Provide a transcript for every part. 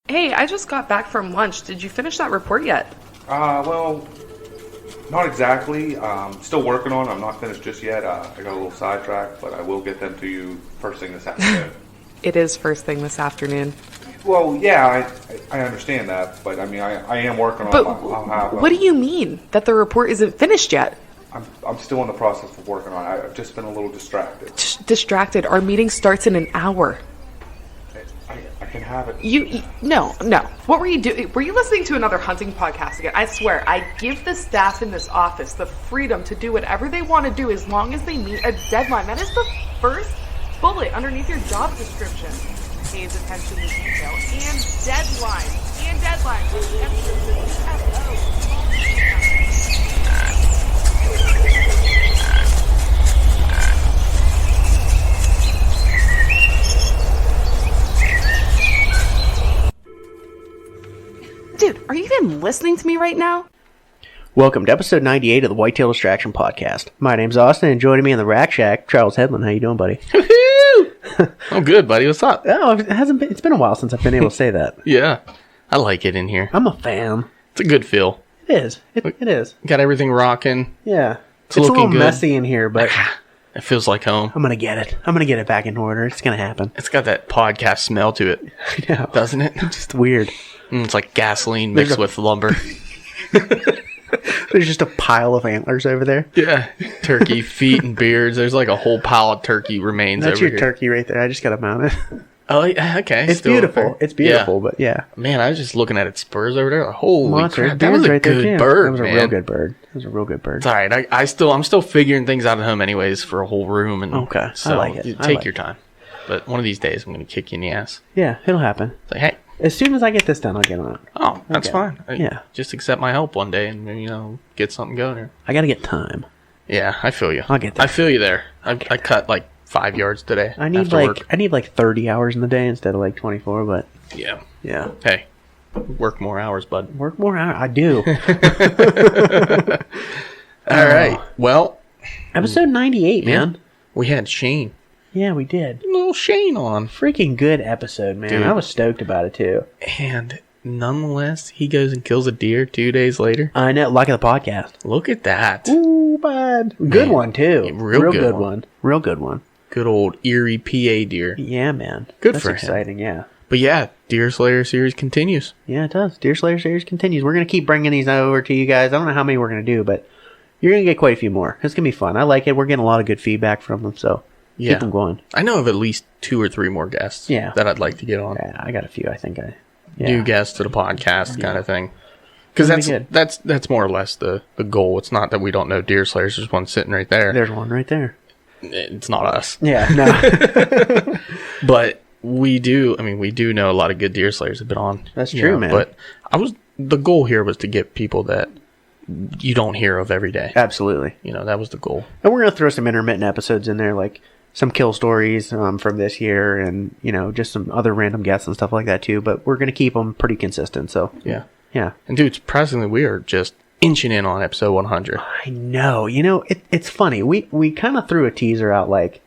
Hey, I just got back from lunch. Did you finish that report yet? Well, not exactly. Still working on it. I'm not finished just yet. I got a little sidetracked, but I will get them to you first thing this afternoon. It is first thing this afternoon. Well, yeah, I understand that, but I mean, I am working on But it. what do you mean that the report isn't finished yet? I'm still in the process of working on it. I've just been a little distracted. Distracted. Our meeting starts in an hour. I can have it. No. What were you doing? Were you listening to another hunting podcast again? I swear, I give the staff in this office the freedom to do whatever they want to do as long as they meet a deadline. That is the first bullet underneath your job description. Pays attention to detail and deadlines. And deadlines. Emphasis. Dude, are you even listening to me right now? Welcome to episode 98 of the Whitetail Distraction Podcast. My name's Austin, and joining me in the Rack Shack, Charles Headland. How you doing, buddy? I'm good, buddy. What's up? Oh, it's been a while since I've been able to say that. Yeah, I like it in here. I'm a fan. It's a good feel. It is. It is. Got everything rocking. Yeah. It's a looking little good. messy in here, but It feels like home. I'm gonna get it. I'm gonna get it back in order. It's gonna happen. It's got that podcast smell to it, I know. doesn't it? It's just weird. It's like gasoline mixed with lumber. There's just a pile of antlers over there. Yeah, turkey feet and beards. There's like a whole pile of turkey remains. That's over your here. turkey right there. I just gotta mount it. Oh, yeah, okay. It's still beautiful. fair. It's beautiful, Yeah. but yeah. Man, I was just looking at its spurs over there. Holy Monster. crap! That was a right there, good too. bird, That was a man. real good bird. That was a real good bird. It's all right. I'm still figuring things out at home, anyways, for a whole room. And Okay, so I like it. you I take like your time. But one of these days, I'm going to kick you in the ass. Yeah, it'll happen. It's like, hey. As soon as I get this done, I'll get on it. Oh, that's Okay. fine. Yeah. Just accept my help one day and, get something going here. I gotta get time. Yeah, I feel you. I'll get there. I feel you there. I cut like 5 yards today. I need after work. 30 hours in the day instead of like 24, but Yeah. yeah. Hey, work more hours, bud. Work more hours. I do. All right. Well, Episode 98, man. we had Shane. Yeah, we did. Little Shane on. Freaking good episode, man. Dude. I was stoked about it too. And nonetheless, he goes and kills a deer 2 days later. I know. Luck of the podcast. Look at that. Ooh, bud. Good Man. one too. Real good one. Real good one. Good old Erie, PA deer. Yeah, man. Good That's for him. exciting. Yeah. But yeah, Deer Slayer series continues. Yeah, it does. Deer Slayer series continues. We're going to keep bringing these over to you guys. I don't know how many we're going to do, but you're going to get quite a few more. It's going to be fun. I like it. We're getting a lot of good feedback from them, so Yeah. keep them going. I know of at least 2 or 3 more guests Yeah. that I'd like to get on. Yeah, I got a few, I think. New guests to the podcast kind of thing. Because That'd be that's more or less the goal. It's not that we don't know deer slayers. There's one sitting right there. There's one right there. It's not us. Yeah, no. But we do know a lot of good deer slayers have been on. That's you true, know, man. But the goal here was to get people that you don't hear of every day. Absolutely. That was the goal. And we're going to throw some intermittent episodes in there, like some kill stories from this year and, just some other random guests and stuff like that, too. But we're going to keep them pretty consistent, so. Yeah. Yeah. And dude, surprisingly, we are just inching in on episode 100. I know. It's funny. We kind of threw a teaser out, like,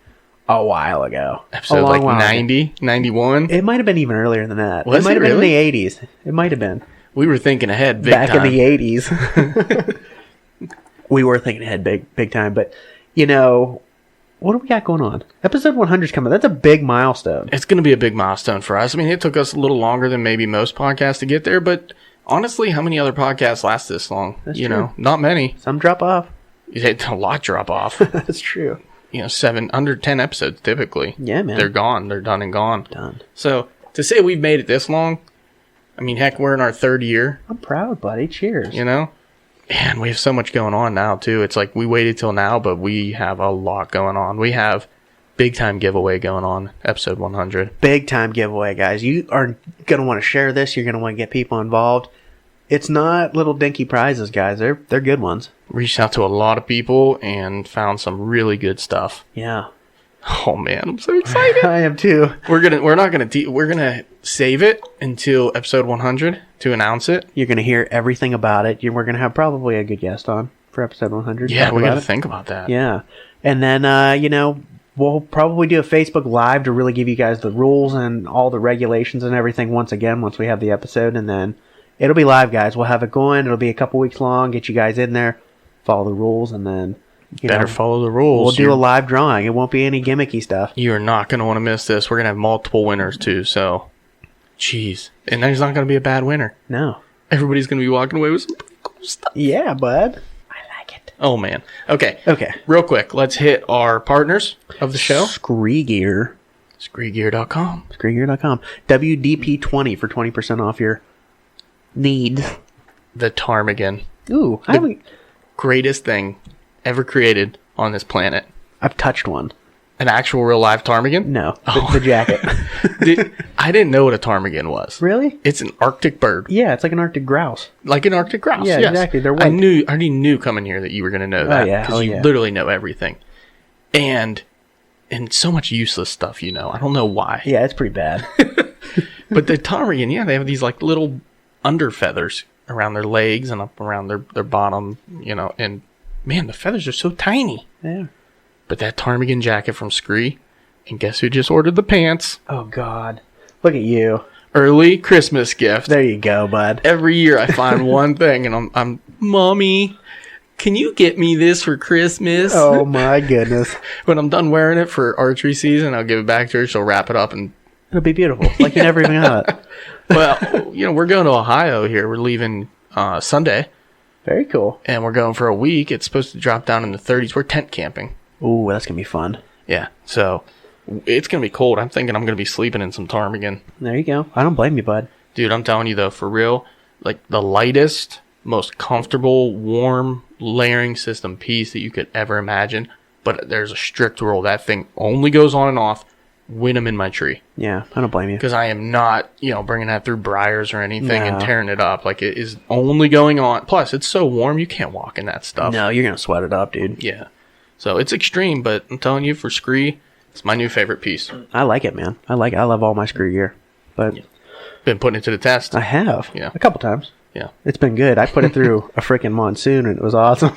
a while ago. Episode like 90, 91. It might have been even earlier than that. Was it might it have been really? in the 80s. It might have been. We were thinking ahead big Back time. in the 80s. We were thinking ahead big time. But, what do we got going on? Episode 100 is coming. That's a big milestone. It's going to be a big milestone for us. I mean, it took us a little longer than maybe most podcasts to get there, but honestly, how many other podcasts last this long? That's true. Not many. Some drop off. You had a lot drop off. That's true. under 10 episodes typically. Yeah, man. They're gone. They're done and gone. Done. So to say we've made it this long, I mean, heck, we're in our 3rd year. I'm proud, buddy. Cheers. And we have so much going on now too. It's like we waited till now, but we have a lot going on. We have big time giveaway going on, episode 100. Big time giveaway, guys. You are going to want to share this. You're going to want to get people involved. It's not little dinky prizes, guys. They're good ones. Reached out to a lot of people and found some really good stuff. Yeah. Oh man, I'm so excited. I am too. We're gonna save it until episode 100 to announce it. You're going to hear everything about it. We're going to have probably a good guest on for episode 100. Yeah, we got to it. think about that. Yeah. And then, we'll probably do a Facebook Live to really give you guys the rules and all the regulations and everything once we have the episode, and then it'll be live, guys. We'll have it going. It'll be a couple weeks long. Get you guys in there, follow the rules, and then Better follow the rules. We'll do a live drawing. It won't be any gimmicky stuff. You're not going to want to miss this. We're going to have multiple winners, too, so... Jeez. And there's not going to be a bad winner. No. Everybody's going to be walking away with some pretty cool stuff. Yeah, bud. I like it. Oh, man. Okay. Okay. Real quick, let's hit our partners of the show. Scree Gear. Screegear.com. Screegear.com. WDP20 for 20% off your needs. The Ptarmigan. Ooh. I haven't... Greatest thing ever created on this planet. I've touched one. An actual real live ptarmigan? No. The jacket. I didn't know what a ptarmigan was. Really? It's an Arctic bird. Yeah, it's like an Arctic grouse. Like an Arctic grouse, Yeah, yes. exactly. They're I white. already knew coming here that you were going to know that. yeah. Because Oh, you yeah. literally know everything. And so much useless stuff, you know. I don't know why. Yeah, it's pretty bad. But the ptarmigan, yeah, they have these like little under feathers around their legs and up around their bottom, you know. And man, the feathers are so tiny. Yeah. But that ptarmigan jacket from Scree, and guess who just ordered the pants? Oh, God. Look at you. Early Christmas gift. There you go, bud. Every year I find one thing and I'm Mommy, can you get me this for Christmas? Oh, my goodness. When I'm done wearing it for archery season, I'll give it back to her. She'll wrap it up and... It'll be beautiful. Like you never even got it. Well, you know, we're going to Ohio here. We're leaving Sunday. Very cool. And we're going for a week. It's supposed to drop down in the 30s. We're tent camping. Ooh, that's going to be fun. Yeah. So it's going to be cold. I'm thinking I'm going to be sleeping in some ptarmigan. There you go. I don't blame you, bud. Dude, I'm telling you though, for real, like the lightest, most comfortable, warm layering system piece that you could ever imagine. But there's a strict rule. That thing only goes on and off when I'm in my tree. Yeah, I don't blame you. Because I am not, you know, bringing that through briars or anything and No. tearing it up. Like, it is only going on. Plus, it's so warm, you can't walk in that stuff. No, you're going to sweat it up, dude. Yeah. So, it's extreme, but I'm telling you, for Scree, it's my new favorite piece. I like it, man. I love all my screw gear. But Been putting it to the test. I have. Yeah. A couple times. Yeah. It's been good. I put it through a freaking monsoon, and it was awesome.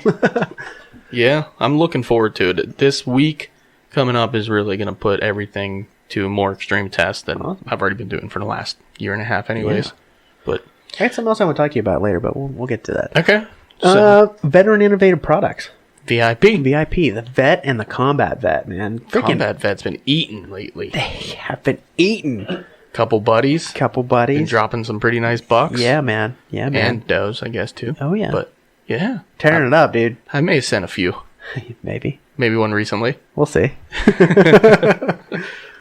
Yeah, I'm looking forward to it. This week coming up is really going to put everything to a more extreme test than I've already been doing for the last year and a half anyways. Yeah. But I had something else I want to talk to you about later, but we'll get to that. okay. So, Veteran Innovative Products. VIP. VIP, the vet and the combat vet, man. Freaking Combat Vet's been eating lately. They have been eating. Couple buddies. Couple Been buddies. dropping some pretty nice bucks. Yeah, man. Yeah, man. And does, I guess, too. Oh, yeah. But, yeah. Tearing it up, dude. I may have sent a few. Maybe. Maybe one recently. We'll see.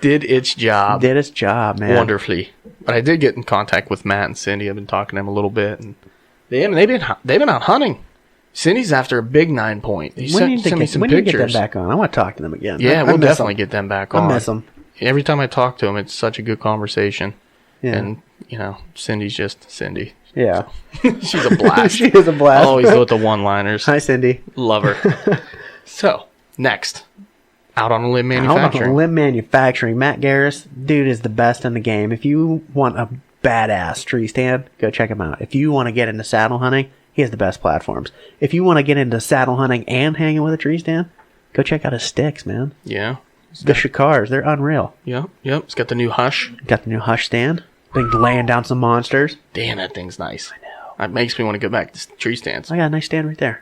Did its job. Did its job, man. Wonderfully. But I did get in contact with Matt and Cindy. I've been talking to them a little bit. And they've been out hunting. Cindy's after a big 9-point. He sent me some when do you get them pictures. back on? I want to talk to them again. Yeah, I we'll miss definitely them. get them back on. I miss them. Every time I talk to them, it's such a good conversation. Yeah. And, you know, Cindy's just Cindy. Yeah. She's a blast. She is a blast. Always go with the one-liners. Hi, Cindy. Love her. So, next. Out on a Limb Out on Manufacturing. Limb Manufacturing. Matt Garris, dude, is the best in the game. If you want a badass tree stand, go check him out. If you want to get into saddle hunting, he has the best platforms. If you want to get into saddle hunting and hanging with a tree stand, go check out his sticks, man. Yeah. The Shikars, they're unreal. Yep. It's got the new Hush. Got the new Hush stand. Been laying down some monsters. Damn, that thing's nice. I know. That makes me want to go back to tree stands. I got a nice stand right there.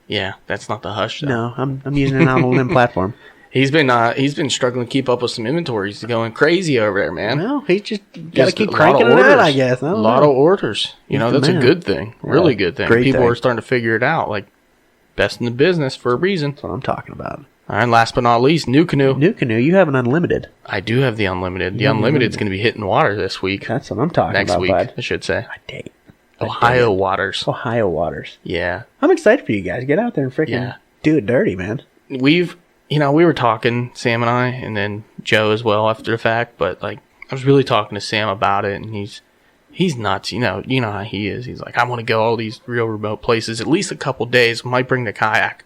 Yeah, that's not the Hush, though. No, I'm using it on a limb platform. He's been struggling to keep up with some inventories. He's going crazy over there, man. Well, he just got to Just keep a lot cranking of it out, orders. I guess. I A don't lot know. of orders. You know, the that's a man. good thing. Really Yeah, good thing. great People thing. are starting to figure it out. Like, best in the business for a reason. That's what I'm talking about. All right, last but not least, New Canoe. New Canoe, you have an unlimited. I do have the Unlimited. The Unlimited's going to be hitting water this week. That's what I'm talking Next about, week, bud. I should say. I date Ohio waters. Ohio waters. Yeah. I'm excited for you guys. Get out there and freaking Yeah. do it dirty, man. We were talking, Sam and I, and then Joe as well after the fact, but like I was really talking to Sam about it, and he's nuts. You know how he is. He's like, I want to go all these real remote places, at least a couple days. Might bring the kayak.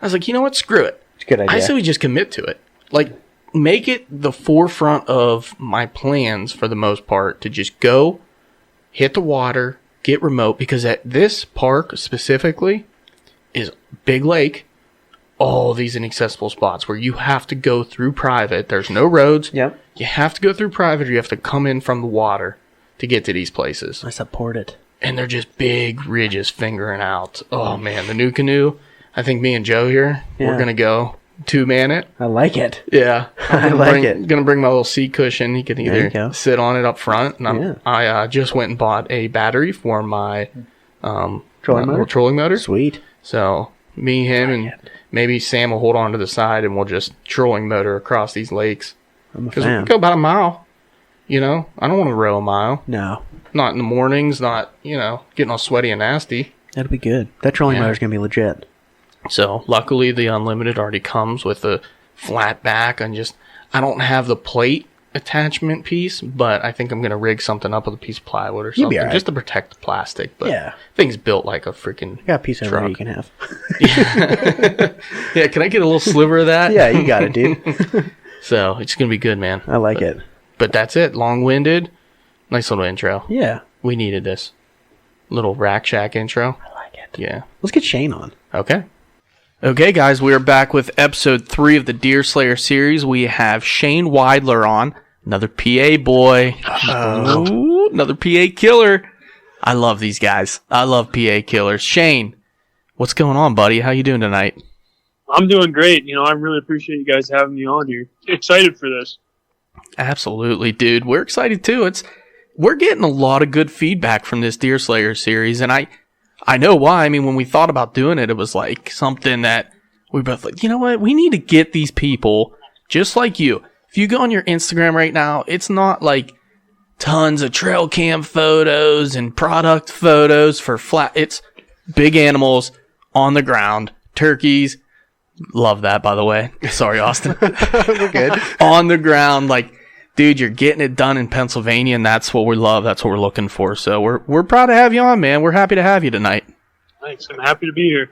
I was like, you know what? Screw it. It's a good idea. I say we just commit to it. Like, make it the forefront of my plans for the most part to just go, hit the water, get remote, because at this park specifically is big lake, all these inaccessible spots where you have to go through private. There's no roads. Yep. You have to go through private, or you have to come in from the water to get to these places. I support it. And they're just big ridges fingering out. Oh, man, the new canoe. I think me and Joe here, we're going to go 2-man it. I like it. Yeah. I like it. Going to bring my little seat cushion. He can either sit on it up front. And I just went and bought a battery for my trolling motor. Sweet. So me, him, and maybe Sam will hold on to the side, and we'll just trolling motor across these lakes. I'm a Because fan. we go about a mile. You know, I don't want to row a mile. No. Not in the mornings, not, getting all sweaty and nasty. That'll be good. That trolling motor's going to be legit. So, luckily, the Unlimited already comes with a flat back, and I don't have the plate attachment piece, but I think I'm going to rig something up with a piece of plywood or something, just to protect the plastic. But thing's built like a freaking I got a piece of truck. you can have. Yeah, can I get a little sliver of that? Yeah, you got it, dude. So, it's going to be good, man. I like it. But that's it. Long-winded. Nice little intro. Yeah. We needed this. Little Rack Shack intro. I like it. Yeah. Let's get Shane on. Okay. Okay, guys, we are back with episode 3 of the Deer Slayer series. We have Shane Weidler on, another PA boy. Ooh, another PA killer. I love these guys. I love PA killers. Shane, what's going on, buddy? How you doing tonight? I'm doing great. I really appreciate you guys having me on here. Excited for this. Absolutely, dude. We're excited too. We're getting a lot of good feedback from this Deer Slayer series, and I know why. I mean, when we thought about doing it, it was like something that we both like, you know what? We need to get these people just like you. If you go on your Instagram right now, it's not like tons of trail cam photos and product photos for flat. It's big animals on the ground, turkeys. Love that, by the way. Sorry, Austin. We're good. On the ground, like, dude, you're getting it done in Pennsylvania, and that's what we love. That's what we're looking for. So we're proud to have you on, man. We're happy to have you tonight. Thanks. I'm happy to be here.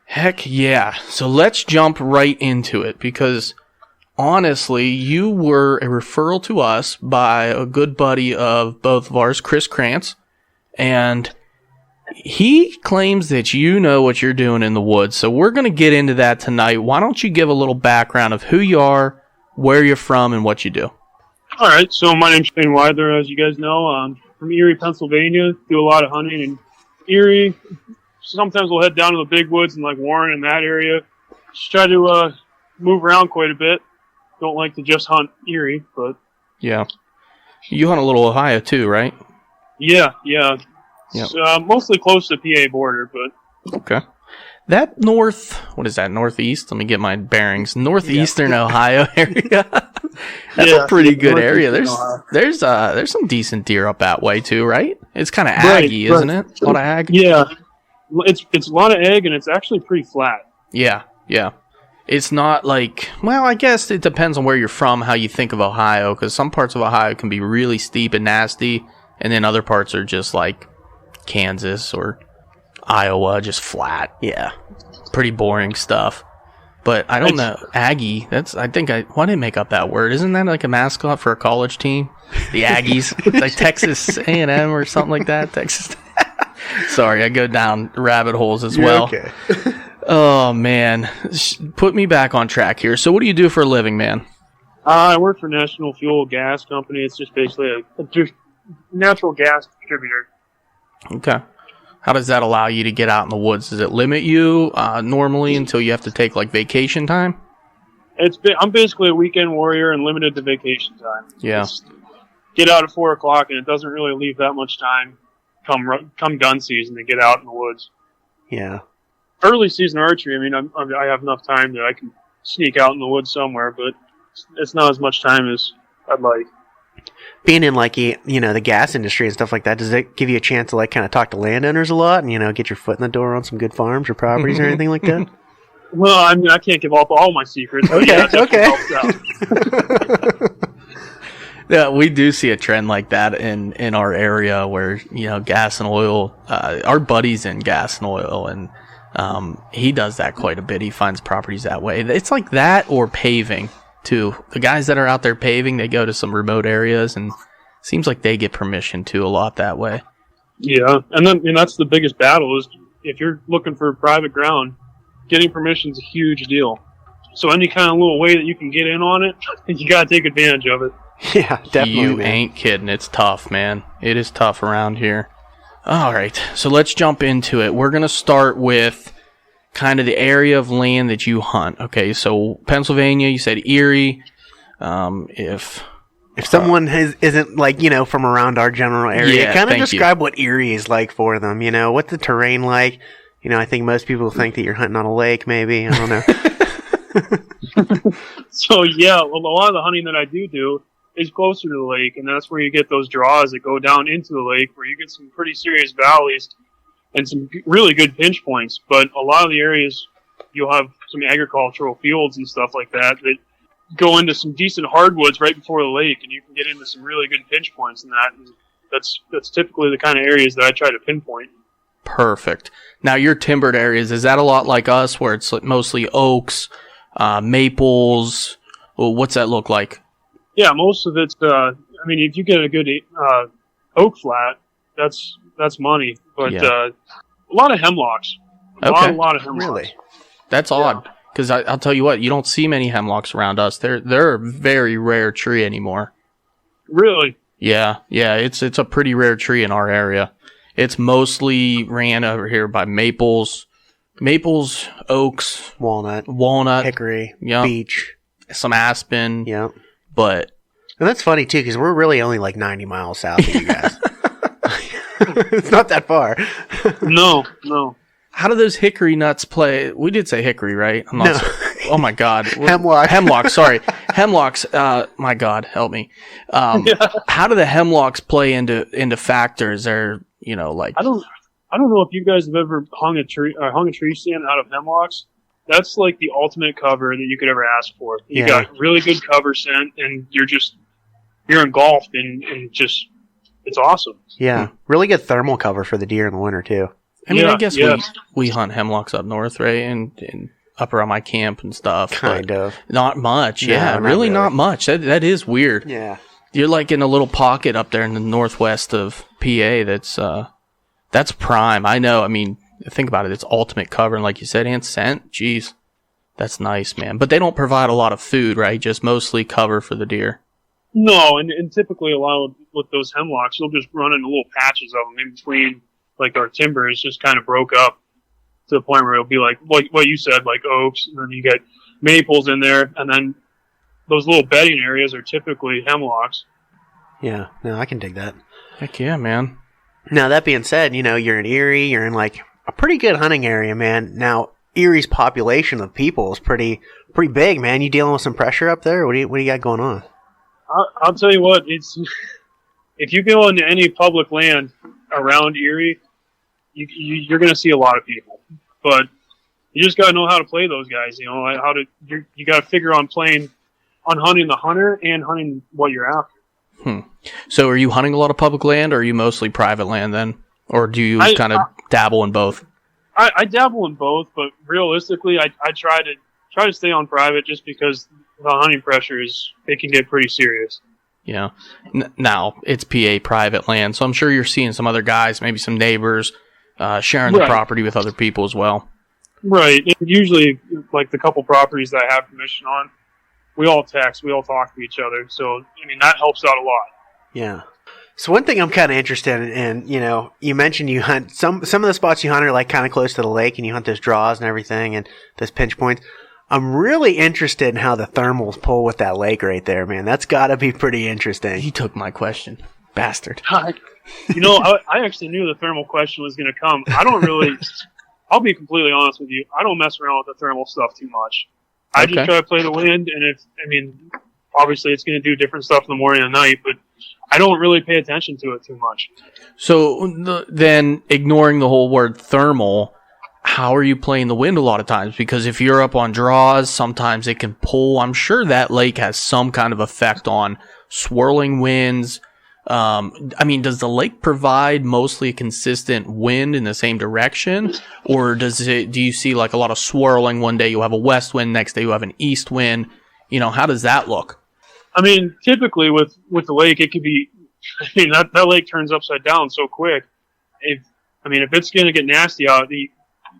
Heck yeah. So let's jump right into it, because honestly, you were a referral to us by a good buddy of both of ours, Chris Krantz, and he claims that you know what you're doing in the woods. So we're going to get into that tonight. Why don't you give a little background of who you are, where you're from, and what you do? All right. So my name's Shane Weidler, as you guys know. I'm from Erie, Pennsylvania. Do a lot of hunting in Erie. Sometimes we'll head down to the big woods and like Warren in that area. Just try to move around quite a bit. Don't like to just hunt Erie, but Yeah. You hunt a little Ohio too, right? yeah. Yep. It's, mostly close to the PA border, but Okay. That what is that, northeast? Let me get my bearings. Northeastern Ohio area. That's a pretty good area. There's some decent deer up that way too, right? It's kind of aggy, isn't it? A lot of ag. Yeah. It's a lot of egg, and it's actually pretty flat. Yeah. It's not like, well, I guess it depends on where you're from, how you think of Ohio, because some parts of Ohio can be really steep and nasty, and then other parts are just like Kansas or Iowa, just flat. Yeah. Pretty boring stuff. But I don't know. Aggie, why did I make up that word? Isn't that like a mascot for a college team? The Aggies. Like Texas A&M or something like that. Texas. Sorry, I go down rabbit holes as well. Okay. Oh, man. Put me back on track here. So what do you do for a living, man? I work for National Fuel Gas Company. It's just basically a natural gas distributor. Okay. How does that allow you to get out in the woods? Does it limit you normally until you have to take like vacation time? I'm basically a weekend warrior and limited to vacation time. Yeah. Just get out at 4 o'clock, and it doesn't really leave that much time come gun season to get out in the woods. Yeah. Early season archery, I mean, I have enough time that I can sneak out in the woods somewhere, but it's not as much time as I'd like. Being in like the gas industry and stuff like that, does it give you a chance to like kind of talk to landowners a lot and get your foot in the door on some good farms or properties or anything like that? Well, I mean, I can't give up all my secrets. But yeah, it helps out. Yeah, we do see a trend like that in our area where, gas and oil, our buddy's in gas and oil, and he does that quite a bit. He finds properties that way. It's like that or paving, too. The guys that are out there paving, they go to some remote areas, and seems like they get permission, too, a lot that way. Yeah, and that's the biggest battle is if you're looking for private ground, getting permission is a huge deal. So any kind of little way that you can get in on it, you got to take advantage of it. Yeah, definitely, You man. ain't kidding. It's tough, man. It is tough around here. All right, so let's jump into it. We're going to start with kind of the area of land that you hunt. Okay, so Pennsylvania, you said Erie. If someone isn't like, from around our general area, Yeah, kind of thank describe what Erie is like for them. What's the terrain like? I think most people think that you're hunting on a lake, maybe. I don't know. So yeah, well, a lot of the hunting that I do is closer to the lake, and that's where you get those draws that go down into the lake, where you get some pretty serious valleys and some really good pinch points. But a lot of the areas, you'll have some agricultural fields and stuff like that go into some decent hardwoods right before the lake, and you can get into some really good pinch points in that. And that's typically the kind of areas that I try to pinpoint. Perfect. Now, your timbered areas, is that a lot like us, where it's mostly oaks, maples? Well, what's that look like? Yeah, most of it's. If you get a good oak flat, that's money. But Yeah. a lot of hemlocks. A lot of hemlocks. Really? That's odd, because I'll tell you what, you don't see many hemlocks around us. They're a very rare tree anymore. Really? Yeah, it's a pretty rare tree in our area. It's mostly ran over here by maples, oaks, Walnut, hickory, Yep. beech. some aspen. Yep. But And that's funny, too, because we're really only like 90 miles south of you guys. It's not that far. No. how do those hickory nuts play? We did say hickory, right? I'm not. No. Oh my God. Hemlock. Sorry. Hemlocks. My God, help me. How do the hemlocks play into factors? They're like. I don't know if you guys have ever hung a tree stand out of hemlocks. That's like the ultimate cover that you could ever ask for. You got really good cover scent, and you're engulfed, and just it's awesome. Yeah. Really good thermal cover for the deer in the winter, too. I mean, Yeah, I guess yeah. we hunt hemlocks up north, right? And up around my camp and stuff. Kind but of. Not much. No, Yeah, not really really. not much. That is weird. Yeah. You're like in a little pocket up there in the northwest of PA that's prime. I know. I mean, think about it. It's ultimate cover, and like you said, and scent. Jeez, that's nice, man. But they don't provide a lot of food, right? Just mostly cover for the deer. No, and typically a lot with those hemlocks, you'll just run into little patches of them in between. Like our timber is just kind of broke up to the point where it'll be like what you said, like oaks, and then you get maples in there, and then those little bedding areas are typically hemlocks. Yeah. No, I can dig that. Heck yeah, man. Now, that being said, you're in Erie. You're in, like, a pretty good hunting area, man. Now, Erie's population of people is pretty big, man. You dealing with some pressure up there? What do you got going on? I'll tell you what, it's if you go into any public land around Erie, you're going to see a lot of people. But you just got to know how to play those guys. You got to figure on hunting the hunter and hunting what you're after. So, are you hunting a lot of public land, or are you mostly private land then, or do you kind of dabble in both? I dabble in both, but realistically, I try to stay on private just because the hunting pressure it can get pretty serious. Yeah. Now it's PA private land, so I'm sure you're seeing some other guys, maybe some neighbors, sharing the Right. property with other people as well. Right. And usually, like the couple properties that I have permission on, we all text, we all talk to each other. So, that helps out a lot. Yeah. So one thing I'm kind of interested in, you mentioned you hunt some of the spots you hunt are like kind of close to the lake, and you hunt those draws and everything, and those pinch points. I'm really interested in how the thermals pull with that lake right there, man. That's got to be pretty interesting. He took my question, bastard. I actually knew the thermal question was going to come. I'll be completely honest with you. I don't mess around with the thermal stuff too much. I Okay. just try to play the wind, and obviously it's going to do different stuff in the morning and night, but I don't really pay attention to it too much. So then, ignoring the whole word thermal, how are you playing the wind a lot of times? Because if you're up on draws, sometimes it can pull. I'm sure that lake has some kind of effect on swirling winds. Does the lake provide mostly a consistent wind in the same direction? Or do you see like a lot of swirling? One day you have a west wind, next day you have an east wind. How does that look? Typically with the lake, it could be, that lake turns upside down so quick. If it's going to get nasty out,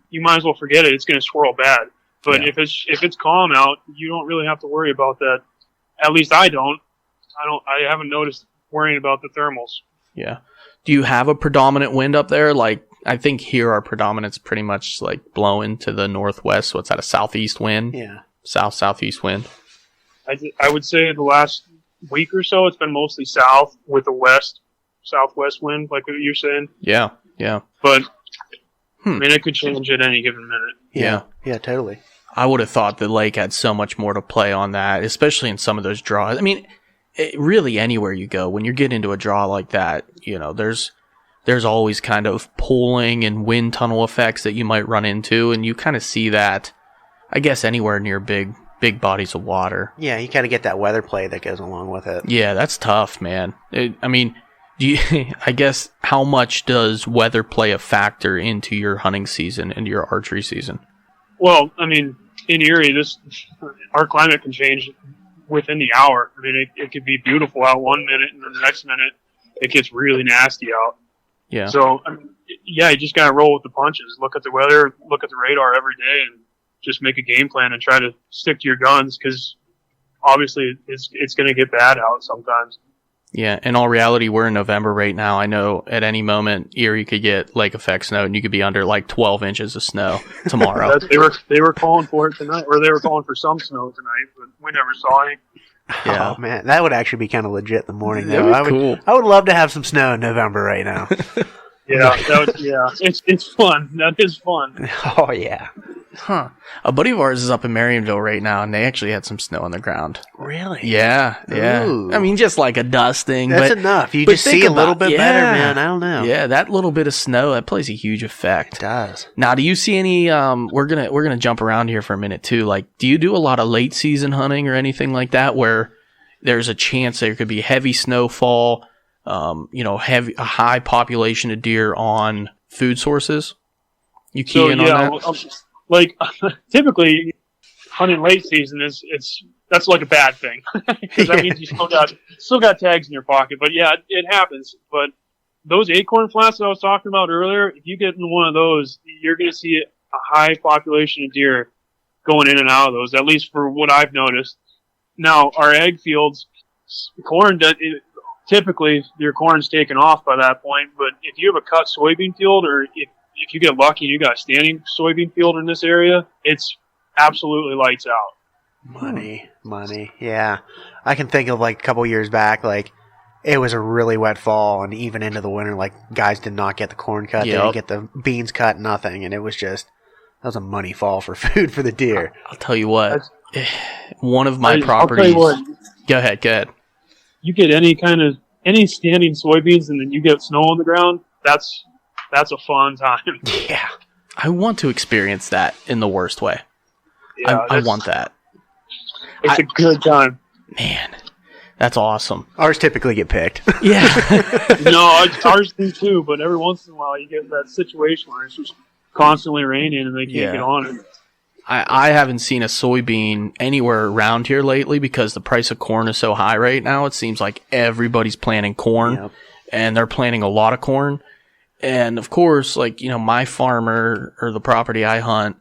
you might as well forget it. It's going to swirl bad. But Yeah. if it's calm out, you don't really have to worry about that. At least I don't. I haven't noticed worrying about the thermals. Yeah. Do you have a predominant wind up there? Like, I think here our predominant's pretty much like blowing to the northwest. So it's at a southeast wind. Yeah. Southeast wind. I would say the last week or so, it's been mostly south with a southwest wind, like what you're saying. Yeah. Yeah. But I mean, it could change at any given minute. Yeah. Yeah, totally. I would have thought the lake had so much more to play on that, especially in some of those draws. I mean, really anywhere you go, when you get into a draw like that, you know, there's always kind of pulling and wind tunnel effects that you might run into, and you kind of see that, I guess, anywhere near big bodies of water. Yeah, you got to get that weather play that goes along with it. Yeah, that's tough, man. I mean, I guess, how much does weather play a factor into your hunting season, into your archery season? Well, I mean, in Erie, our climate can change within the hour. I mean, it could be beautiful out one minute, and then the next minute it gets really nasty out. Yeah. So, I mean, yeah, you just gotta roll with the punches. Look at the weather, look at the radar every day, and just make a game plan and try to stick to your guns, because obviously it's going to get bad out sometimes. Yeah, in all reality, we're in November right now. I know at any moment Erie could get lake effect snow, and you could be under like 12 inches of snow tomorrow. They were calling for it tonight, or they were calling for some snow tonight, but we never saw any. Yeah. Oh man, that would actually be kind of legit in the morning That'd though. be cool. I would love to have some snow in November right now. Yeah, it's fun. That is fun. Oh yeah. Huh. A buddy of ours is up in Marionville right now, and they actually had some snow on the ground. Really? Yeah. Ooh. I mean, just like a dusting. That's but, enough. You but just think see a little about- bit better, man. I don't know. Yeah, that little bit of snow, that plays a huge effect. It does. Now, do you see any? We're gonna jump around here for a minute too. Like, do you do a lot of late season hunting or anything like that, where there's a chance there could be heavy snowfall, a high population of deer on food sources? You key in on that? Like typically hunting late season that's like a bad thing, because that means you still got tags in your pocket. But yeah, it happens. But those acorn flats that I was talking about earlier, if you get in one of those, you're going to see a high population of deer going in and out of those, at least for what I've noticed. Now, our ag fields, typically your corn's taken off by that point, but if you have a cut soybean field, or if you get lucky and you got a standing soybean field in this area, it's absolutely lights out. Money. Yeah. I can think of like a couple years back, like it was a really wet fall, and even into the winter, like guys did not get the corn cut. They didn't get the beans cut, nothing. And it was that was a money fall for food for the deer. I'll tell you what. One of my properties. I'll tell you what, Go ahead. You get any standing soybeans and then you get snow on the ground, that's a fun time. Yeah. I want to experience that in the worst way. Yeah, I want that. It's a good time. Man, that's awesome. Ours typically get picked. Yeah. No, ours do too, but every once in a while you get that situation where it's just constantly raining and they can't get on it. I haven't seen a soybean anywhere around here lately because the price of corn is so high right now. It seems like everybody's planting corn, and they're planting a lot of corn. And of course, like, my farmer or the property I hunt,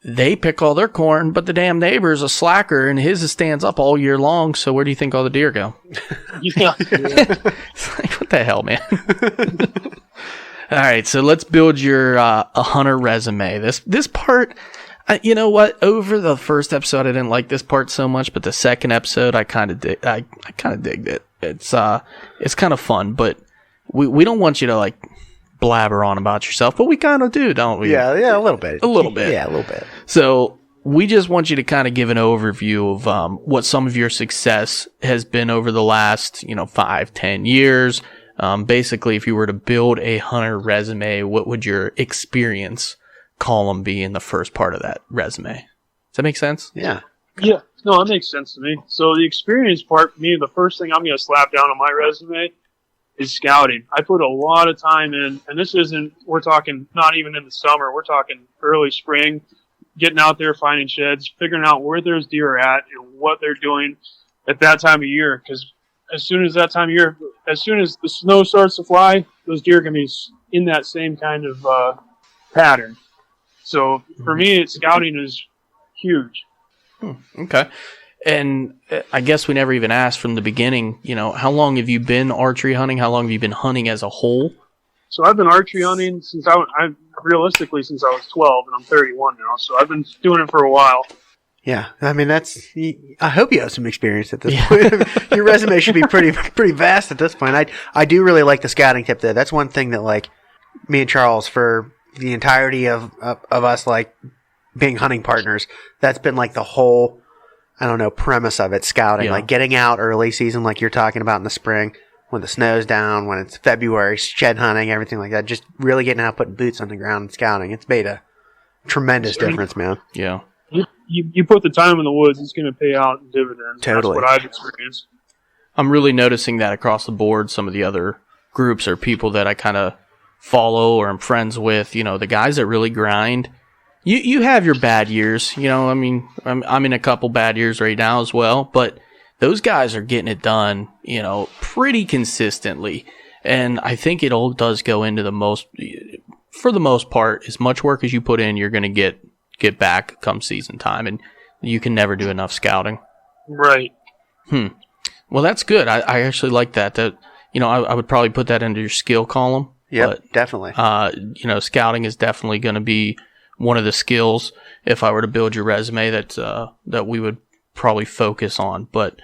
they pick all their corn, but the damn neighbor's a slacker and his stands up all year long. So where do you think all the deer go? Yeah. It's like, what the hell, man? All right. So let's build your a hunter resume. This part, you know what? Over the first episode, I didn't like this part so much, but the second episode, I kind of digged it. It's kind of fun, but we don't want you to like blabber on about yourself, but we kind of do, don't we? Yeah, a little bit. A little bit. Yeah, a little bit. So we just want you to kind of give an overview of what some of your success has been over the last, 5-10 years. Basically, if you were to build a hunter resume, what would your experience column be in the first part of that resume? Does that make sense? Yeah. Yeah. No, that makes sense to me. So the experience part, for me, the first thing I'm going to slap down on my resume is scouting. I put a lot of time in, and we're talking not even in the summer, we're talking early spring, getting out there, finding sheds, figuring out where those deer are at and what they're doing at that time of year. Because as soon as the snow starts to fly, those deer can be in that same kind of pattern. So for me, scouting is huge. Okay. And I guess we never even asked from the beginning, how long have you been archery hunting? How long have you been hunting as a whole? So I've been archery hunting since I realistically since I was 12, and I'm 31 now. So I've been doing it for a while. Yeah, I mean I hope you have some experience at this point. Your resume should be pretty vast at this point. I do really like the scouting tip though. That's one thing that like me and Charles for the entirety of us like being hunting partners. That's been like the whole premise of it. Scouting, like getting out early season, like you're talking about in the spring when the snow's down, when it's February, shed hunting, everything like that. Just really getting out, putting boots on the ground and scouting. It's made a tremendous difference, man. Yeah. You put the time in the woods, it's going to pay out in dividends. Totally. That's what I've experienced. I'm really noticing that across the board. Some of the other groups or people that I kind of follow or I'm friends with, the guys that really grind. You have your bad years, I mean, I'm in a couple bad years right now as well, but those guys are getting it done, pretty consistently. And I think it all does go into for the most part, as much work as you put in, you're going to get back come season time, and you can never do enough scouting. Right. Well, that's good. I actually like that. I would probably put that into your skill column. Yeah, but, definitely. Scouting is definitely going to be one of the skills if I were to build your resume that we would probably focus on. But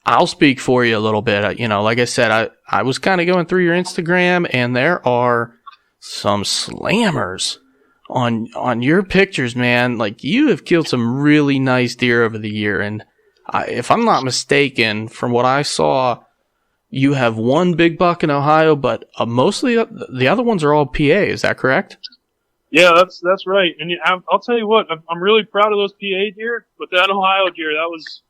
I'll speak for you a little bit. Like I said, I was kind of going through your Instagram, and there are some slammers on your pictures, man. Like, you have killed some really nice deer over the year, and if I'm not mistaken, from what I saw, you have one big buck in Ohio, but mostly the other ones are all PA. Is that correct? Yeah, that's right. And I'll tell you what, I'm really proud of those PA deer, but that Ohio deer, that was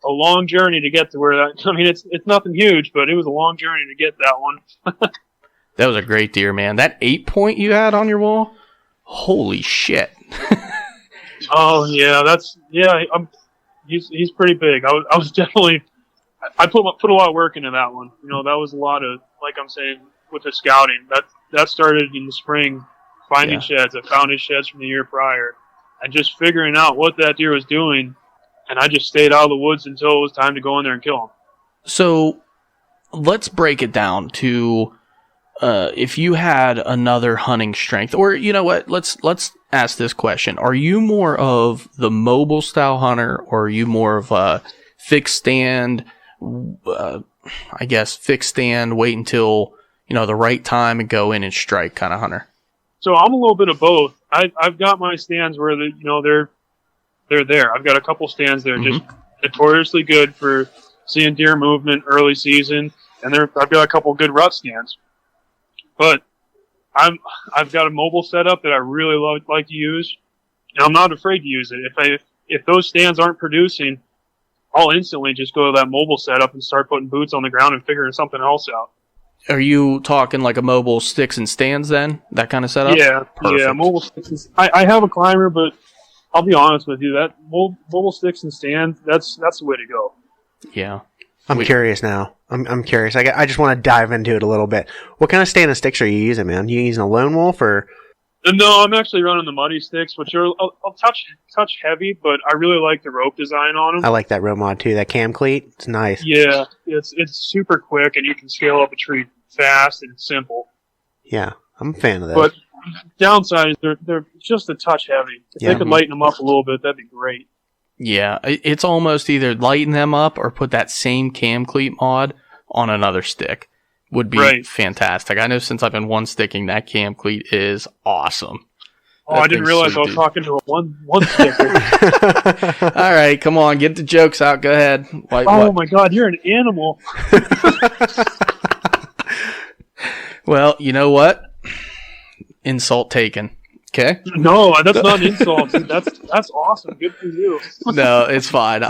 a long journey to get to where that. I mean, it's nothing huge, but it was a long journey to get that one. That was a great deer, man. That 8-point you had on your wall, holy shit! Oh yeah, he's pretty big. I was definitely. I put a lot of work into that one. That was a lot of, like I'm saying, with the scouting. That started in the spring, finding sheds. I found his sheds from the year prior, and just figuring out what that deer was doing. And I just stayed out of the woods until it was time to go in there and kill him. So let's break it down to if you had another hunting strength, or you know what? Let's ask this question: are you more of the mobile style hunter, or are you more of a fixed stand? Fixed stand, wait until the right time and go in and strike kind of hunter. So I'm a little bit of both. I've got my stands where they're there. I've got a couple stands that are just notoriously good for seeing deer movement early season, and I've got a couple good rut stands. But I've got a mobile setup that I really like to use, and I'm not afraid to use it. If those stands aren't producing, I'll instantly just go to that mobile setup and start putting boots on the ground and figuring something else out. Are you talking like a mobile sticks and stands then? That kind of setup? Yeah, perfect. Yeah, mobile sticks. I have a climber, but I'll be honest with you, that mobile sticks and stands, that's the way to go. Yeah. I'm curious now. I'm curious. I just want to dive into it a little bit. What kind of stand and sticks are you using, man? You using a Lone Wolf or? No, I'm actually running the muddy sticks, which are I'll touch heavy, but I really like the rope design on them. I like that rope mod too. That cam cleat, it's nice. Yeah, it's super quick, and you can scale up a tree fast and simple. Yeah, I'm a fan of those. But downside is they're just a touch heavy. If they could lighten them up a little bit, that'd be great. Yeah, it's almost either lighten them up or put that same cam cleat mod on another stick. Would be fantastic. I know since I've been one sticking, that cam cleat is awesome. Oh, I didn't realize I was talking to a one sticker. All right, come on, get the jokes out. Go ahead. What? My God, you're an animal. Well, you know what? Insult taken. Okay. No, that's not an insult. That's awesome. Good for you. No, it's fine.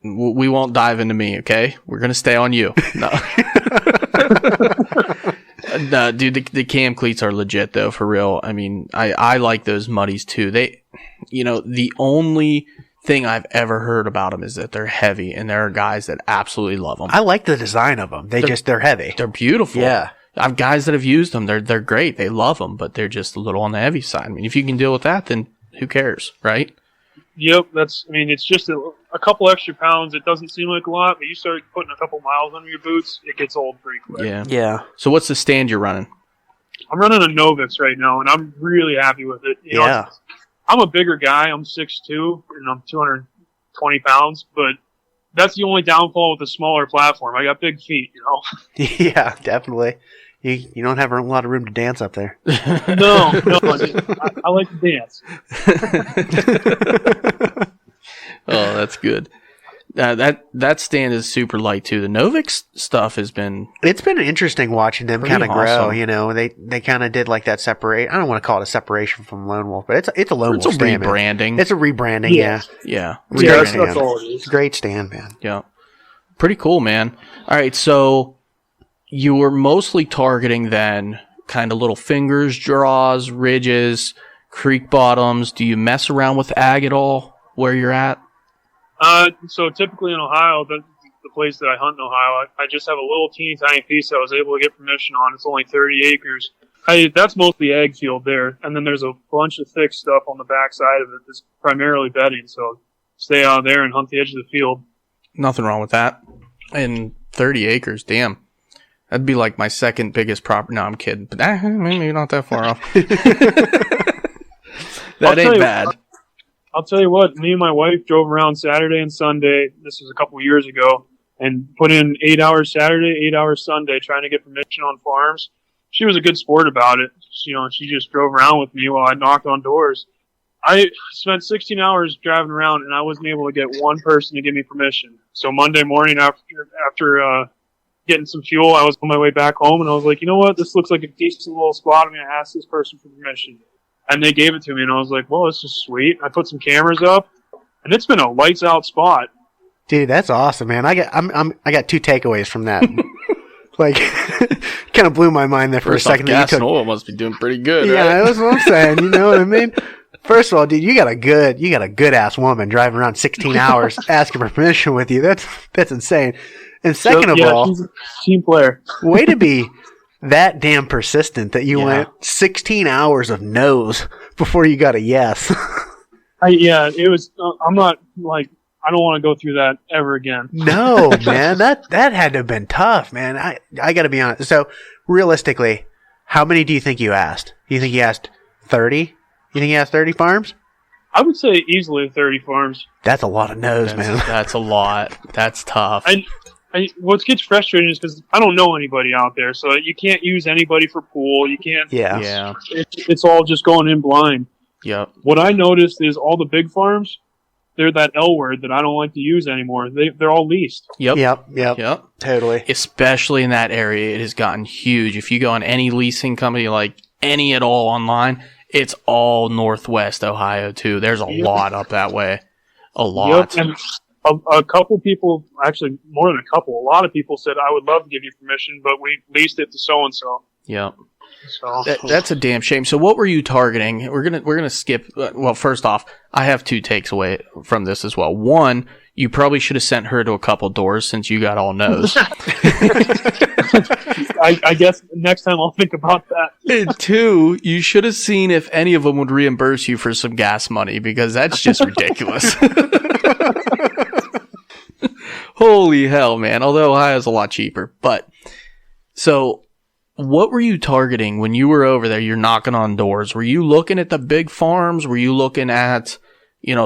We won't dive into me. Okay, we're gonna stay on you. No. No, dude, the cam cleats are legit though, for real. I mean, I like those muddies too. The only thing I've ever heard about them is that they're heavy, and there are guys that absolutely love them. I like the design of them. They're heavy. They're beautiful. Yeah. I've guys that have used them. They're great. They love them, but they're just a little on the heavy side. I mean, if you can deal with that, then who cares, right? Yep, it's just a couple extra pounds. It doesn't seem like a lot, but you start putting a couple miles under your boots, it gets old pretty quick. Yeah. Yeah. So what's the stand you're running? I'm running a Novix right now, and I'm really happy with it. You know, I'm a bigger guy. I'm 6'2", and I'm 220 pounds, but that's the only downfall with a smaller platform. I got big feet, you know. Yeah, definitely. You don't have a lot of room to dance up there. No, I like to dance. Oh, that's good. That stand is super light too. The Novix stuff has been. It's been interesting watching them kind of grow. awesome. You know, they kind of did like that separate. I don't want to call it a separation from Lone Wolf, but it's a Lone It's Wolf a stand. rebranding. Man. It's a rebranding. Yeah, Yeah. It's Yeah, a great that's stand. all it is. It's a great stand, man. Yeah. Pretty cool, man. All right, so you were mostly targeting then kind of little fingers, draws, ridges, creek bottoms. Do you mess around with ag at all where you're at? So typically in Ohio, the place that I hunt in Ohio, I just have a little teeny tiny piece that I was able to get permission on. It's only 30 acres. That's mostly ag field there. And then there's a bunch of thick stuff on the back side of it that's primarily bedding. So stay out there and hunt the edge of the field. Nothing wrong with that. And 30 acres, damn. That'd be like my second biggest property. No, I'm kidding. But maybe not that far off. That ain't bad. I'll tell you what, me and my wife drove around Saturday and Sunday, this was a couple of years ago, and put in 8 hours Saturday, 8 hours Sunday trying to get permission on farms. She was a good sport about it. You know, she just drove around with me while I knocked on doors. I spent 16 hours driving around, and I wasn't able to get one person to give me permission. So Monday morning after getting some fuel, I was on my way back home, and I was like, you know what, this looks like a decent little spot. I'm going to ask this person for permission. And they gave it to me, and I was like, well, this is sweet. I put some cameras up, and it's been a lights-out spot. Dude, that's awesome, man. I got two takeaways from that. Like, kind of blew my mind there for First a second. off, gas and oil must be doing pretty good, Yeah, right? that's what I'm saying. You know what I mean? First of all, dude, you got a good ass woman driving around 16 hours asking for permission with you. That's insane. And second of all, she's a team player. way to be that damn persistent that you went 16 hours of no's before you got a yes. It was. I'm not like. I don't want to go through that ever again. No, man, that had to have been tough, man. I got to be honest. So, realistically, how many do you think you asked? You think you asked 30? You think you asked 30 farms? I would say easily 30 farms. That's a lot of no's, man. That's a lot. That's tough. And what gets frustrating is because I don't know anybody out there, so you can't use anybody for pool. You can't. Yeah. It's all just going in blind. Yep. What I noticed is all the big farms, they're that L word that I don't like to use anymore. They're all leased. Yep. Totally. Especially in that area, it has gotten huge. If you go on any leasing company, like any at all online, it's all Northwest Ohio too. There's a lot up that way. A lot. Yep. And a couple people, actually more than a couple, a lot of people said, I would love to give you permission, but we leased it to so-and-so. Yep. So That's a damn shame. So what were you targeting? We're gonna skip. Well, first off, I have two takes away from this as well. One, you probably should have sent her to a couple doors since you got all no's. I guess next time I'll think about that. And two, you should have seen if any of them would reimburse you for some gas money because that's just ridiculous. Holy hell, man. Although Ohio's a lot cheaper. But so what were you targeting when you were over there? You're knocking on doors. Were you looking at the big farms? Were you looking at,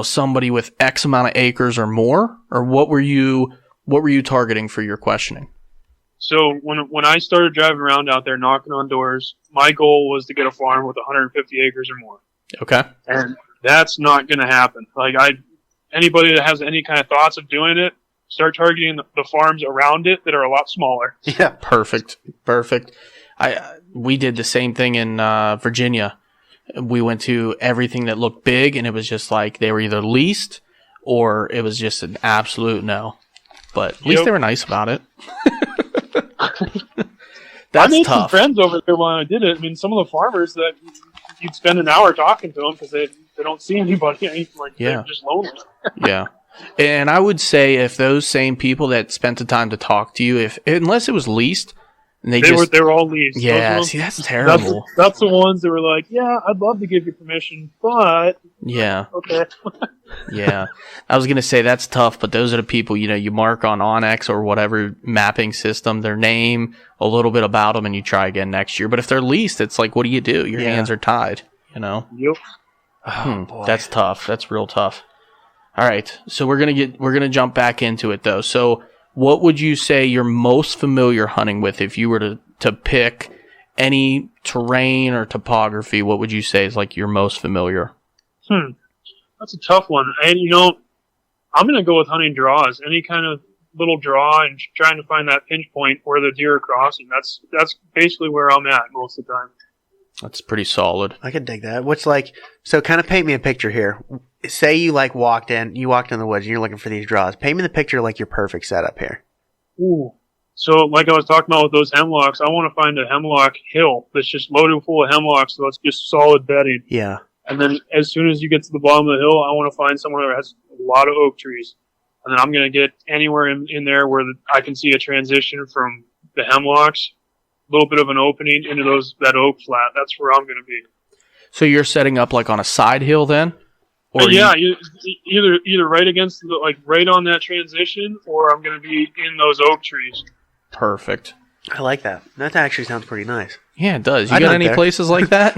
somebody with X amount of acres or more? Or what were you targeting for your questioning? So when I started driving around out there knocking on doors, my goal was to get a farm with 150 acres or more. Okay. And that's not going to happen. Anybody that has any kind of thoughts of doing it, start targeting the farms around it that are a lot smaller. Yeah. Perfect. We did the same thing in Virginia. We went to everything that looked big, and it was just like they were either leased or it was just an absolute no. But at least they were nice about it. I made some tough. friends over there when I did it. I mean, some of the farmers that you'd spend an hour talking to them because they don't see anybody. They're just lonely. Yeah. And I would say if those same people that spent the time to talk to you, unless it was leased, And they were all leased. Yeah, see, that's terrible. That's the ones that were like, yeah, I'd love to give you permission, but yeah, okay. yeah. I was gonna say that's tough, but those are the people you mark on Onyx or whatever mapping system, their name, a little bit about them, and you try again next year. But if they're leased, it's like, what do you do? Your hands are tied. Yep. Boy. That's tough. That's real tough. All right, so we're gonna jump back into it though. So, what would you say you're most familiar hunting with if you were to pick any terrain or topography? What would you say is like your most familiar? That's a tough one. And I'm gonna go with hunting draws. Any kind of little draw and trying to find that pinch point where the deer are crossing. That's basically where I'm at most of the time. That's pretty solid. I could dig that. So kind of paint me a picture here. Say you walked in the woods and you're looking for these draws. Paint me the picture like your perfect setup here. Ooh. So like I was talking about with those hemlocks, I want to find a hemlock hill that's just loaded full of hemlocks, so it's just solid bedding. Yeah. And then as soon as you get to the bottom of the hill, I want to find somewhere that has a lot of oak trees. And then I'm going to get anywhere in there where I can see a transition from the hemlocks, a little bit of an opening into that oak flat. That's where I'm going to be. So you're setting up like on a side hill then? Or either right against right on that transition, or I'm going to be in those oak trees. Perfect. I like that. That actually sounds pretty nice. Yeah, it does. You got any places like that?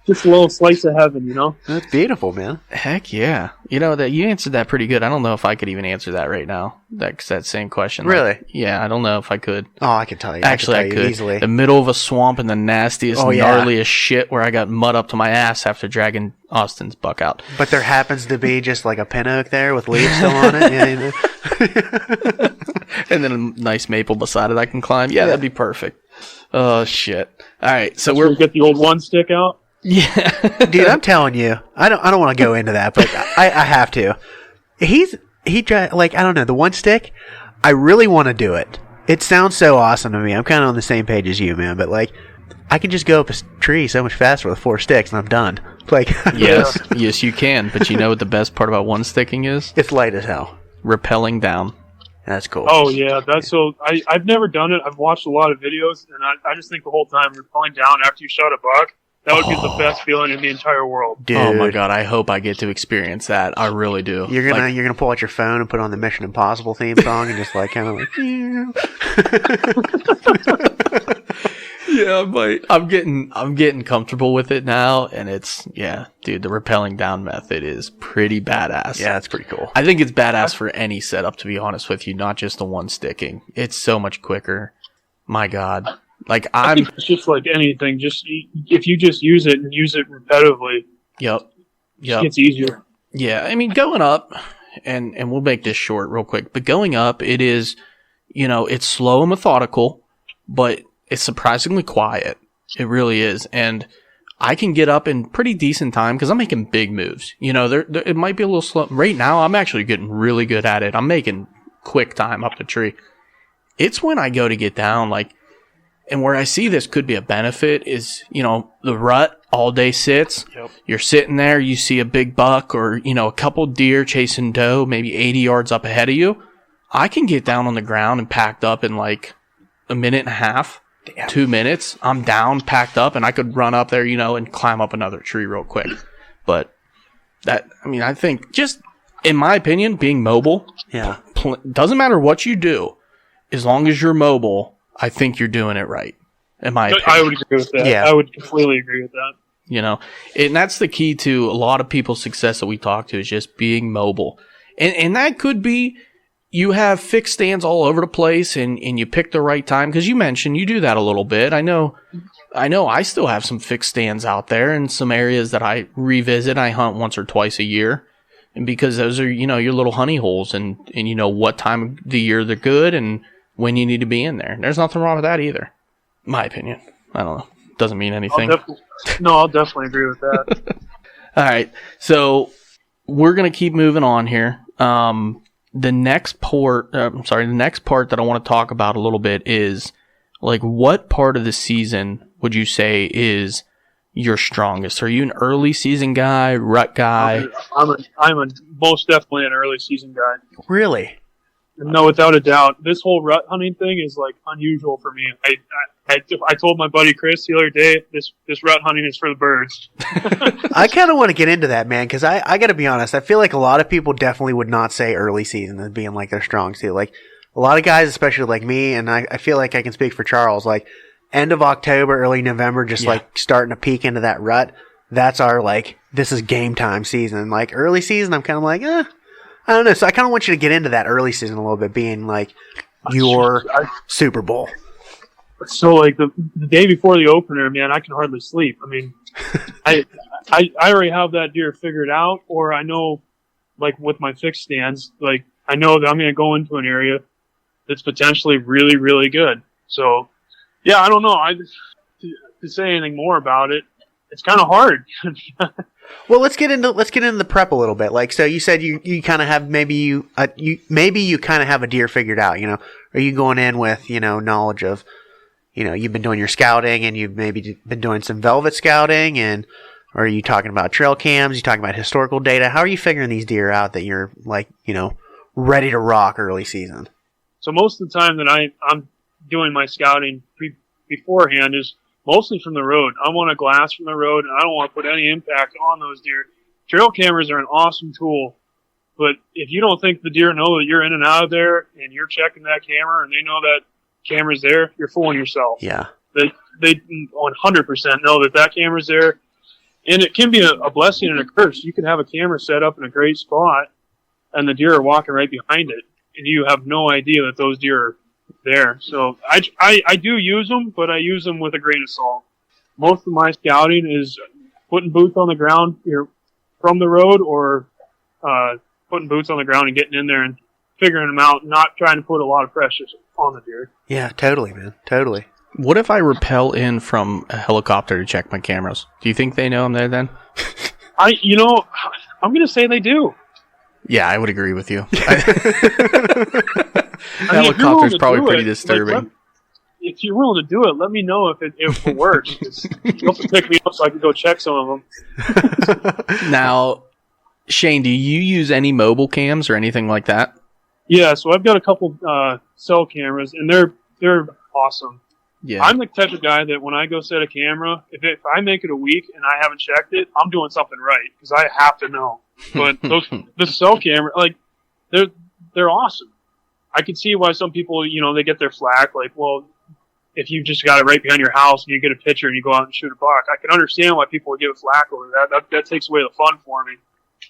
Just a little slice of heaven, That's beautiful, man. Heck yeah. That you answered that pretty good. I don't know if I could even answer that right now. That same question. Really? Yeah, I don't know if I could. Oh, I could tell you. Actually, I could. Easily. The middle of a swamp and the nastiest, gnarliest shit where I got mud up to my ass after dragging Austin's buck out. But there happens to be just like a pin oak there with leaves still on it. Yeah, And then a nice maple beside it I can climb. Yeah, that'd be perfect. Oh, shit. All right, so we'll get the old one stick out. Yeah. Dude, I'm telling you, I don't want to go into that, but I have to. I don't know, the one stick, I really want to do it. It sounds so awesome to me. I'm kind of on the same page as you, man, but I can just go up a tree so much faster with 4 sticks and I'm done. Yes, you can, but you know what the best part about one sticking is? It's light as hell. Rappelling down. That's cool. Oh yeah, I've never done it. I've watched a lot of videos, and I just think the whole time rappelling down after you shot a buck, that would be the best feeling in the entire world. Dude. Oh my god, I hope I get to experience that. I really do. You're gonna pull out your phone and put on the Mission Impossible theme song and just kind of Yeah, but I'm getting comfortable with it now, and dude, the rappelling down method is pretty badass. Yeah, that's pretty cool. I think it's badass for any setup, to be honest with you, not just the one sticking. It's so much quicker. My god. I think it's just like anything. Just if you just use it and use it repetitively, Yep. It's easier. Yeah, I mean, going up, and we'll make this short real quick, but going up, it is, it's slow and methodical, but it's surprisingly quiet. It really is. And I can get up in pretty decent time because I'm making big moves. It might be a little slow. Right now, I'm actually getting really good at it. I'm making quick time up the tree. It's when I go to get down, and where I see this could be a benefit is, the rut all day sits. Yep. You're sitting there, you see a big buck or, a couple deer chasing doe, maybe 80 yards up ahead of you. I can get down on the ground and packed up in a minute and a half, 2 minutes. I'm down, packed up, and I could run up there, and climb up another tree real quick. But I think just, in my opinion, being mobile, doesn't matter what you do, as long as you're mobile, I think you're doing it right. In my opinion. I would agree with that. Yeah. I would completely agree with that. And that's the key to a lot of people's success that we talk to is just being mobile. And that could be you have fixed stands all over the place and you pick the right time. Because you mentioned you do that a little bit. I know I still have some fixed stands out there in some areas that I revisit. I hunt once or twice a year. And because those are, your little honey holes and you know what time of the year they're good and when you need to be in there. There's nothing wrong with that either. My opinion. I don't know. Doesn't mean anything. I'll definitely agree with that. All right. So we're going to keep moving on here. The next part that I want to talk about a little bit is what part of the season would you say is your strongest? Are you an early season guy, rut guy? I'm most definitely an early season guy. Really? No, without a doubt. This whole rut hunting thing is like unusual for me. I told my buddy Chris the other day, this rut hunting is for the birds. I kind of want to get into that, man, because I got to be honest. I feel like a lot of people definitely would not say early season as being like their strong suit. Like a lot of guys, especially like me, and I feel like I can speak for Charles, like end of October, early November, just like starting to peek into that rut. That's our like, this is game time season. Like early season, I'm kind of like, I don't know. So I kind of want you to get into that early season a little bit, being like your Super Bowl. So like the day before the opener, man, I can hardly sleep. I mean, I already have that deer figured out, or I know, like with my fixed stands, like I know that I'm going to go into an area that's potentially really, really good. So yeah, I don't know. To say anything more about it, it's kind of hard. Well, let's get into the prep a little bit. Like, so you said you kind of have maybe you kind of have a deer figured out. You know, are you going in with knowledge of, you've been doing your scouting and you've maybe been doing some velvet scouting, and or are you talking about trail cams? You talking about historical data? How are you figuring these deer out that you're like ready to rock early season? So most of the time that I'm doing my scouting beforehand is mostly from the road. I want a glass from the road, and I don't want to put any impact on those deer. Trail cameras are an awesome tool, but if you don't think the deer know that you're in and out of there, and you're checking that camera, and they know that camera's there, you're fooling yourself. Yeah. They 100% know that camera's there, and it can be a blessing and a curse. You can have a camera set up in a great spot, and the deer are walking right behind it, and you have no idea that those deer are there. So I do use them, but I use them with a grain of salt. Most of my scouting is putting boots on the ground from the road, or putting boots on the ground and getting in there and figuring them out, not trying to put a lot of pressure on the deer. Yeah, totally, man. Totally. What if I rappel in from a helicopter to check my cameras? Do you think they know I'm there then? I'm going to say they do. Yeah, I would agree with you. Helicopter's probably pretty disturbing. If you're willing to do it, let me know if it works. You'll have to pick me up so I can go check some of them. Now, Shane, do you use any mobile cams or anything like that? Yeah, so I've got a couple cell cameras, and they're awesome. Yeah, I'm the type of guy that when I go set a camera, if I make it a week and I haven't checked it, I'm doing something right, because I have to know. But the cell camera, like, they're awesome. I can see why some people, they get their flack. Like, well, if you just got it right behind your house and you get a picture and you go out and shoot a buck, I can understand why people would give a flack over that. That takes away the fun for me.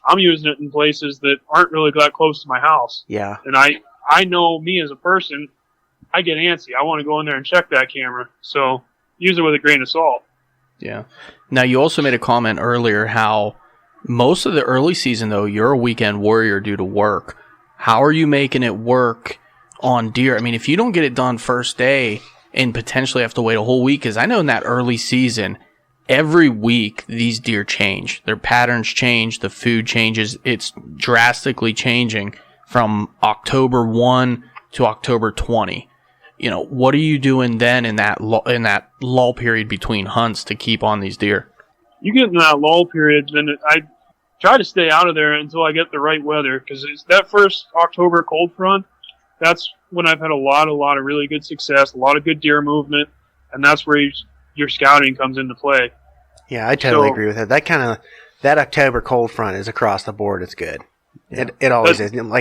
I'm using it in places that aren't really that close to my house. Yeah. And I know me as a person, I get antsy. I want to go in there and check that camera. So use it with a grain of salt. Yeah. Now, you also made a comment earlier how most of the early season, though, you're a weekend warrior due to work. How are you making it work on deer? I mean, if you don't get it done first day and potentially have to wait a whole week, because I know in that early season, every week these deer change. Their patterns change. The food changes. It's drastically changing from October 1 to October 20. What are you doing then in that lull period between hunts to keep on these deer? You get in that lull period, then I try to stay out of there until I get the right weather, because it's that first October cold front. That's when I've had a lot of really good success, a lot of good deer movement, and that's where your scouting comes into play. Yeah, I totally agree with that. That October cold front is across the board. It's good. Yeah. It always is. And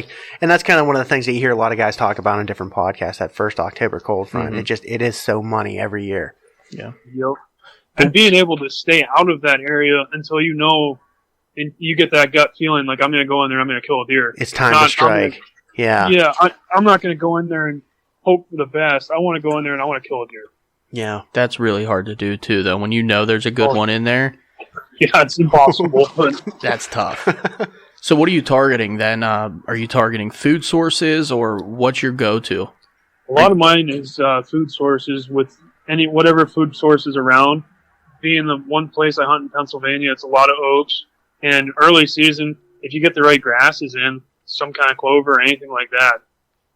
that's kind of one of the things that you hear a lot of guys talk about in different podcasts. That first October cold front, it is so money every year. Yeah. Yep. And being able to stay out of that area until and you get that gut feeling like, I'm going to go in there, I'm going to kill a deer. It's time to strike. Yeah, I'm not going to go in there and hope for the best. I want to go in there and I want to kill a deer. Yeah. That's really hard to do, too, though. When you know there's a good one in there. Yeah, it's impossible. But that's tough. So what are you targeting then? Are you targeting food sources, or what's your go-to? A lot of mine is food sources, with whatever food sources around. Being the one place I hunt in Pennsylvania, it's a lot of oaks. And early season, if you get the right grasses in, some kind of clover or anything like that,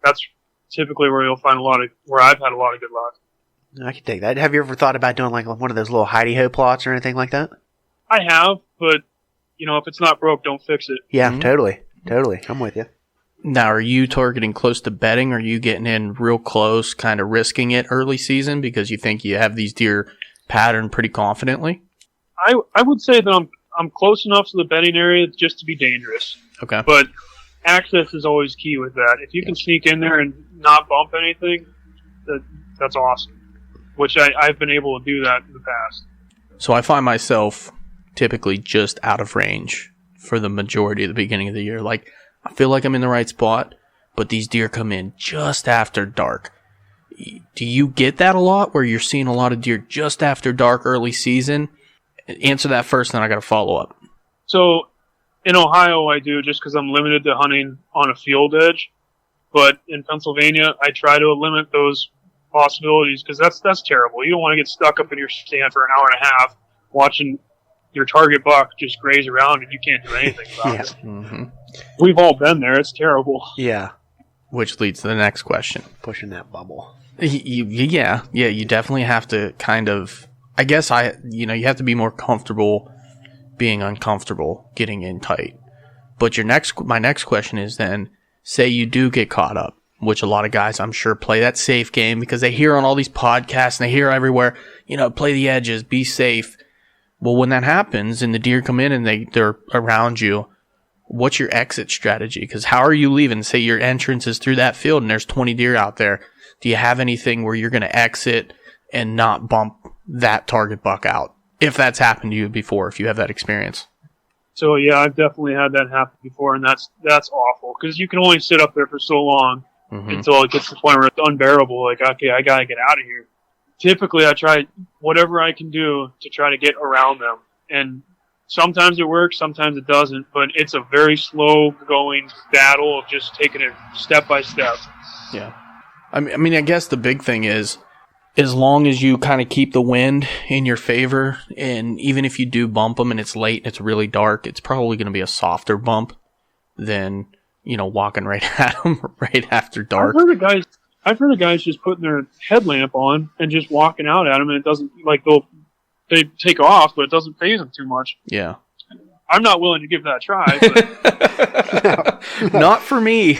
that's typically where you'll find where I've had a lot of good luck. I can take that. Have you ever thought about doing like one of those little hidey-ho plots or anything like that? I have, but if it's not broke, don't fix it. Yeah, totally. I'm with you. Now, are you targeting close to bedding, or are you getting in real close, kind of risking it early season because you think you have these deer patterned pretty confidently? I would say that I'm close enough to the bedding area just to be dangerous. Okay. But access is always key with that. If you can sneak in there and not bump anything, that's awesome. Which I've been able to do that in the past. So I find myself typically just out of range for the majority of the beginning of the year. Like, I feel like I'm in the right spot, but these deer come in just after dark. Do you get that a lot, where you're seeing a lot of deer just after dark early season? Answer that first, then I got to follow up. So in Ohio, I do, just because I'm limited to hunting on a field edge. But in Pennsylvania, I try to limit those possibilities, because that's terrible. You don't want to get stuck up in your stand for an hour and a half watching your target buck just graze around and you can't do anything about it. Mm-hmm. We've all been there. It's terrible. Yeah. Which leads to the next question. Pushing that bubble. Yeah, you definitely have to kind of, I guess you have to be more comfortable being uncomfortable, getting in tight. But my next question is then, say you do get caught up, which a lot of guys I'm sure play that safe game because they hear on all these podcasts and they hear everywhere, play the edges, be safe. Well, when that happens and the deer come in and they're around you, what's your exit strategy? Because how are you leaving? Say your entrance is through that field and there's 20 deer out there. Do you have anything where you're going to exit and not bump that target buck out? If that's happened to you before, if you have that experience. So yeah, I've definitely had that happen before, and that's awful, because you can only sit up there for so long until it gets to the point where it's unbearable. Like, okay, I got to get out of here. Typically, I try whatever I can do to try to get around them. And sometimes it works, sometimes it doesn't, but it's a very slow-going battle of just taking it step by step. Yeah. I mean, I guess the big thing is, as long as you kind of keep the wind in your favor, and even if you do bump them and it's late and it's really dark, it's probably going to be a softer bump than, walking right at them right after dark. I've heard of guys just putting their headlamp on and just walking out at them, and it doesn't, they take off, but it doesn't faze them too much. Yeah. I'm not willing to give that a try. But Not for me.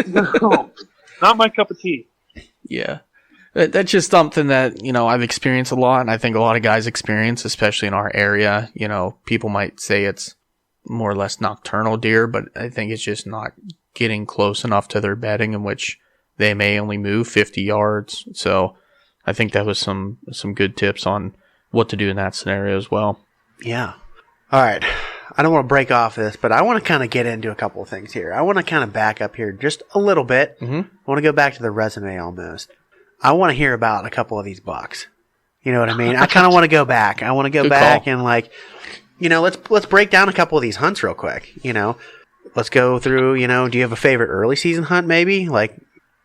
No, not my cup of tea. Yeah. That's just something that, I've experienced a lot, and I think a lot of guys experience, especially in our area. People might say it's more or less nocturnal deer, but I think it's just not getting close enough to their bedding, in which they may only move 50 yards. So I think that was some good tips on what to do in that scenario as well. Yeah. All right. I don't want to break off this, but I want to kind of get into a couple of things here. I want to kind of back up here just a little bit. Mm-hmm. I want to go back to the resume almost. I want to hear about a couple of these bucks. You know what I mean? I kind of want to go back. I want to go back and let's break down a couple of these hunts real quick. Let's go through, do you have a favorite early season hunt maybe?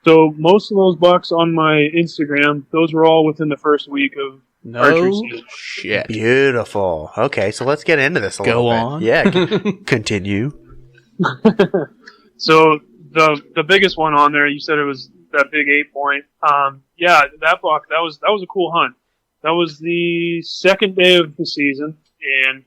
So most of those bucks on my Instagram, those were all within the first week of archery season. Shit. Beautiful. Okay, so let's get into this a little bit. Go on. Yeah, continue. So the biggest one on there, you said it was that big 8-point. Yeah, that buck, that was a cool hunt. That was the second day of the season, and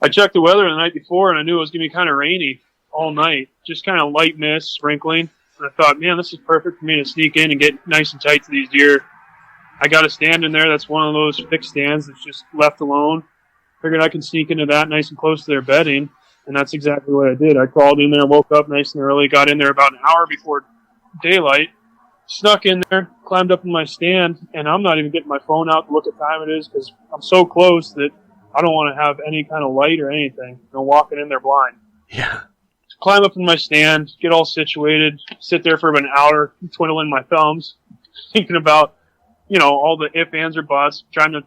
I checked the weather the night before, and I knew it was going to be kind of rainy all night. Just kind of light mist, sprinkling. And I thought, man, this is perfect for me to sneak in and get nice and tight to these deer. I got a stand in there that's one of those fixed stands that's just left alone. Figured I could sneak into that nice and close to their bedding, and that's exactly what I did. I crawled in there, woke up nice and early, got in there about an hour before daylight, snuck in there, climbed up in my stand, and I'm not even getting my phone out to look at time it is because I'm so close that I don't want to have any kind of light or anything. Walking in there blind. Yeah. Climb up in my stand, get all situated, sit there for about an hour, twiddling my thumbs, thinking about, all the ifs, ands, or buts, trying to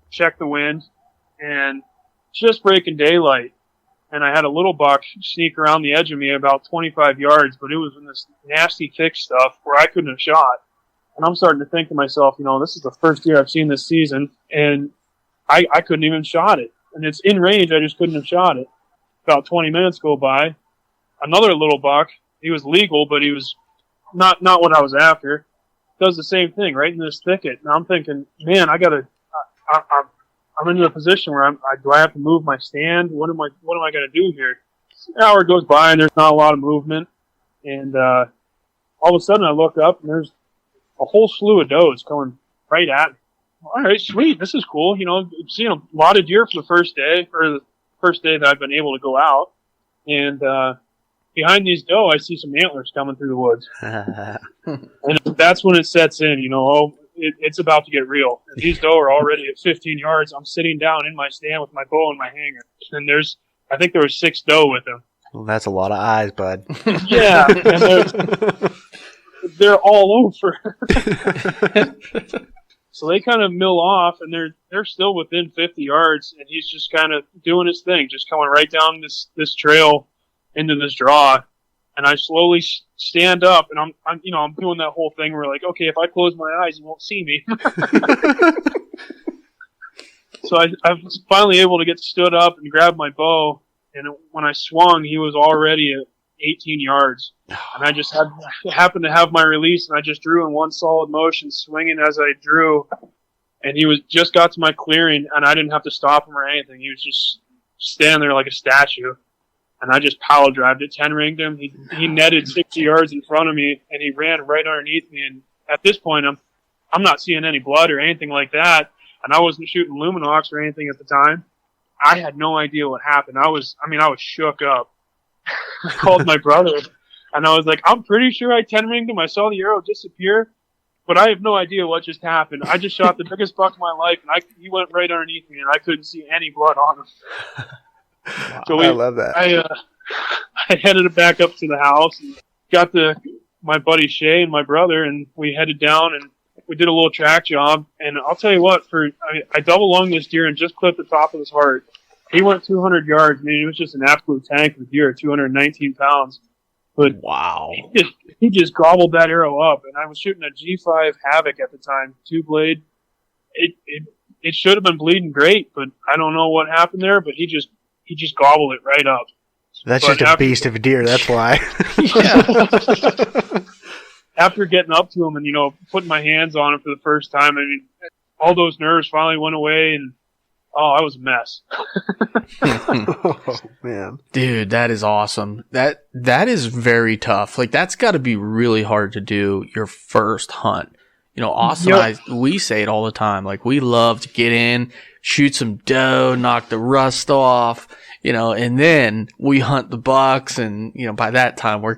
check the wind, and just breaking daylight. And I had a little buck sneak around the edge of me about 25 yards, but it was in this nasty thick stuff where I couldn't have shot. And I'm starting to think to myself, this is the first deer I've seen this season, and I couldn't even shot it. And it's in range, I just couldn't have shot it. About 20 minutes go by. Another little buck, he was legal, but he was not what I was after. Does the same thing right in this thicket. And I'm thinking, man, I'm in a position where do I have to move my stand? What am I going to do here? An hour goes by and there's not a lot of movement. And all of a sudden I look up and there's a whole slew of does coming right at me. All right, sweet. This is cool. You know, I'm seeing a lot of deer for the first day, or the first day that I've been able to go out. And behind these doe, I see some antlers coming through the woods. And that's when it sets in, you know, it's about to get real. And these doe are already at 15 yards. I'm sitting down in my stand with my bow and my hanger. And I think there were 6 doe with them. Well, that's a lot of eyes, bud. Yeah, and they're all over. So they kind of mill off, and they're still within 50 yards, and he's just kind of doing his thing, just coming right down this trail into this draw. And I slowly stand up, and I'm doing that whole thing where, like, okay, if I close my eyes, you won't see me. So I was finally able to get stood up and grab my bow, and when I swung, he was already at 18 yards. And I just happened to have my release, and I just drew in one solid motion, swinging as I drew. And he just got to my clearing, and I didn't have to stop him or anything. He was just standing there like a statue. And I just power drived it, 10-ringed him. He netted 60 yards in front of me, and he ran right underneath me. And at this point, I'm not seeing any blood or anything like that. And I wasn't shooting Luminox or anything at the time. I had no idea what happened. I was shook up. I called my brother, and I was like, I'm pretty sure I 10-ringed him. I saw the arrow disappear, but I have no idea what just happened. I just shot the biggest buck of my life, and he went right underneath me, and I couldn't see any blood on him. Wow, So I love that. I headed back up to the house and got my buddy Shay and my brother, and we headed down, and we did a little track job. And I'll tell you what, I double lunged this deer and just clipped the top of his heart. He went 200 yards. I mean, it was just an absolute tank of deer, 219 pounds. But wow, he just gobbled that arrow up. And I was shooting a G5 Havoc at the time, 2-blade. It should have been bleeding great, but I don't know what happened there. But he just gobbled it right up. That's just a beast of a deer. That's why. After getting up to him and, you know, putting my hands on him for the first time, I mean, all those nerves finally went away, and I was a mess. Oh, man. Dude, that is awesome. That is very tough. Like, that's got to be really hard to do your first hunt. You know, Austin and I, we say it all the time. Like, we love to get in, shoot some doe, knock the rust off, you know, and then we hunt the bucks, and, you know, by that time we're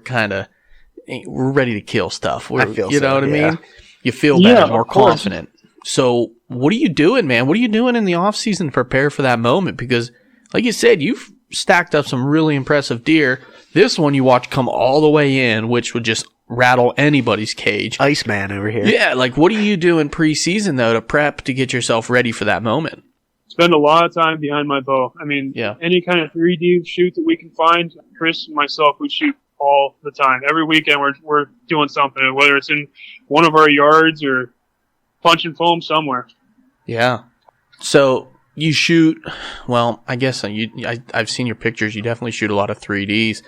ready to kill stuff. You know what I mean? You feel better, more confident. So what are you doing, man? What are you doing in the off season to prepare for that moment? Because like you said, you've stacked up some really impressive deer. This one you watch come all the way in, which would just rattle anybody's cage. Iceman over here. Yeah. Like, what are you doing preseason though to prep to get yourself ready for that moment? Spend a lot of time behind my bow. I mean, any kind of 3D shoot that we can find, Chris and myself, we shoot all the time. Every weekend we're doing something, whether it's in one of our yards or punch and foam somewhere. Yeah. So you shoot, well, I guess I've seen your pictures. You definitely shoot a lot of 3Ds.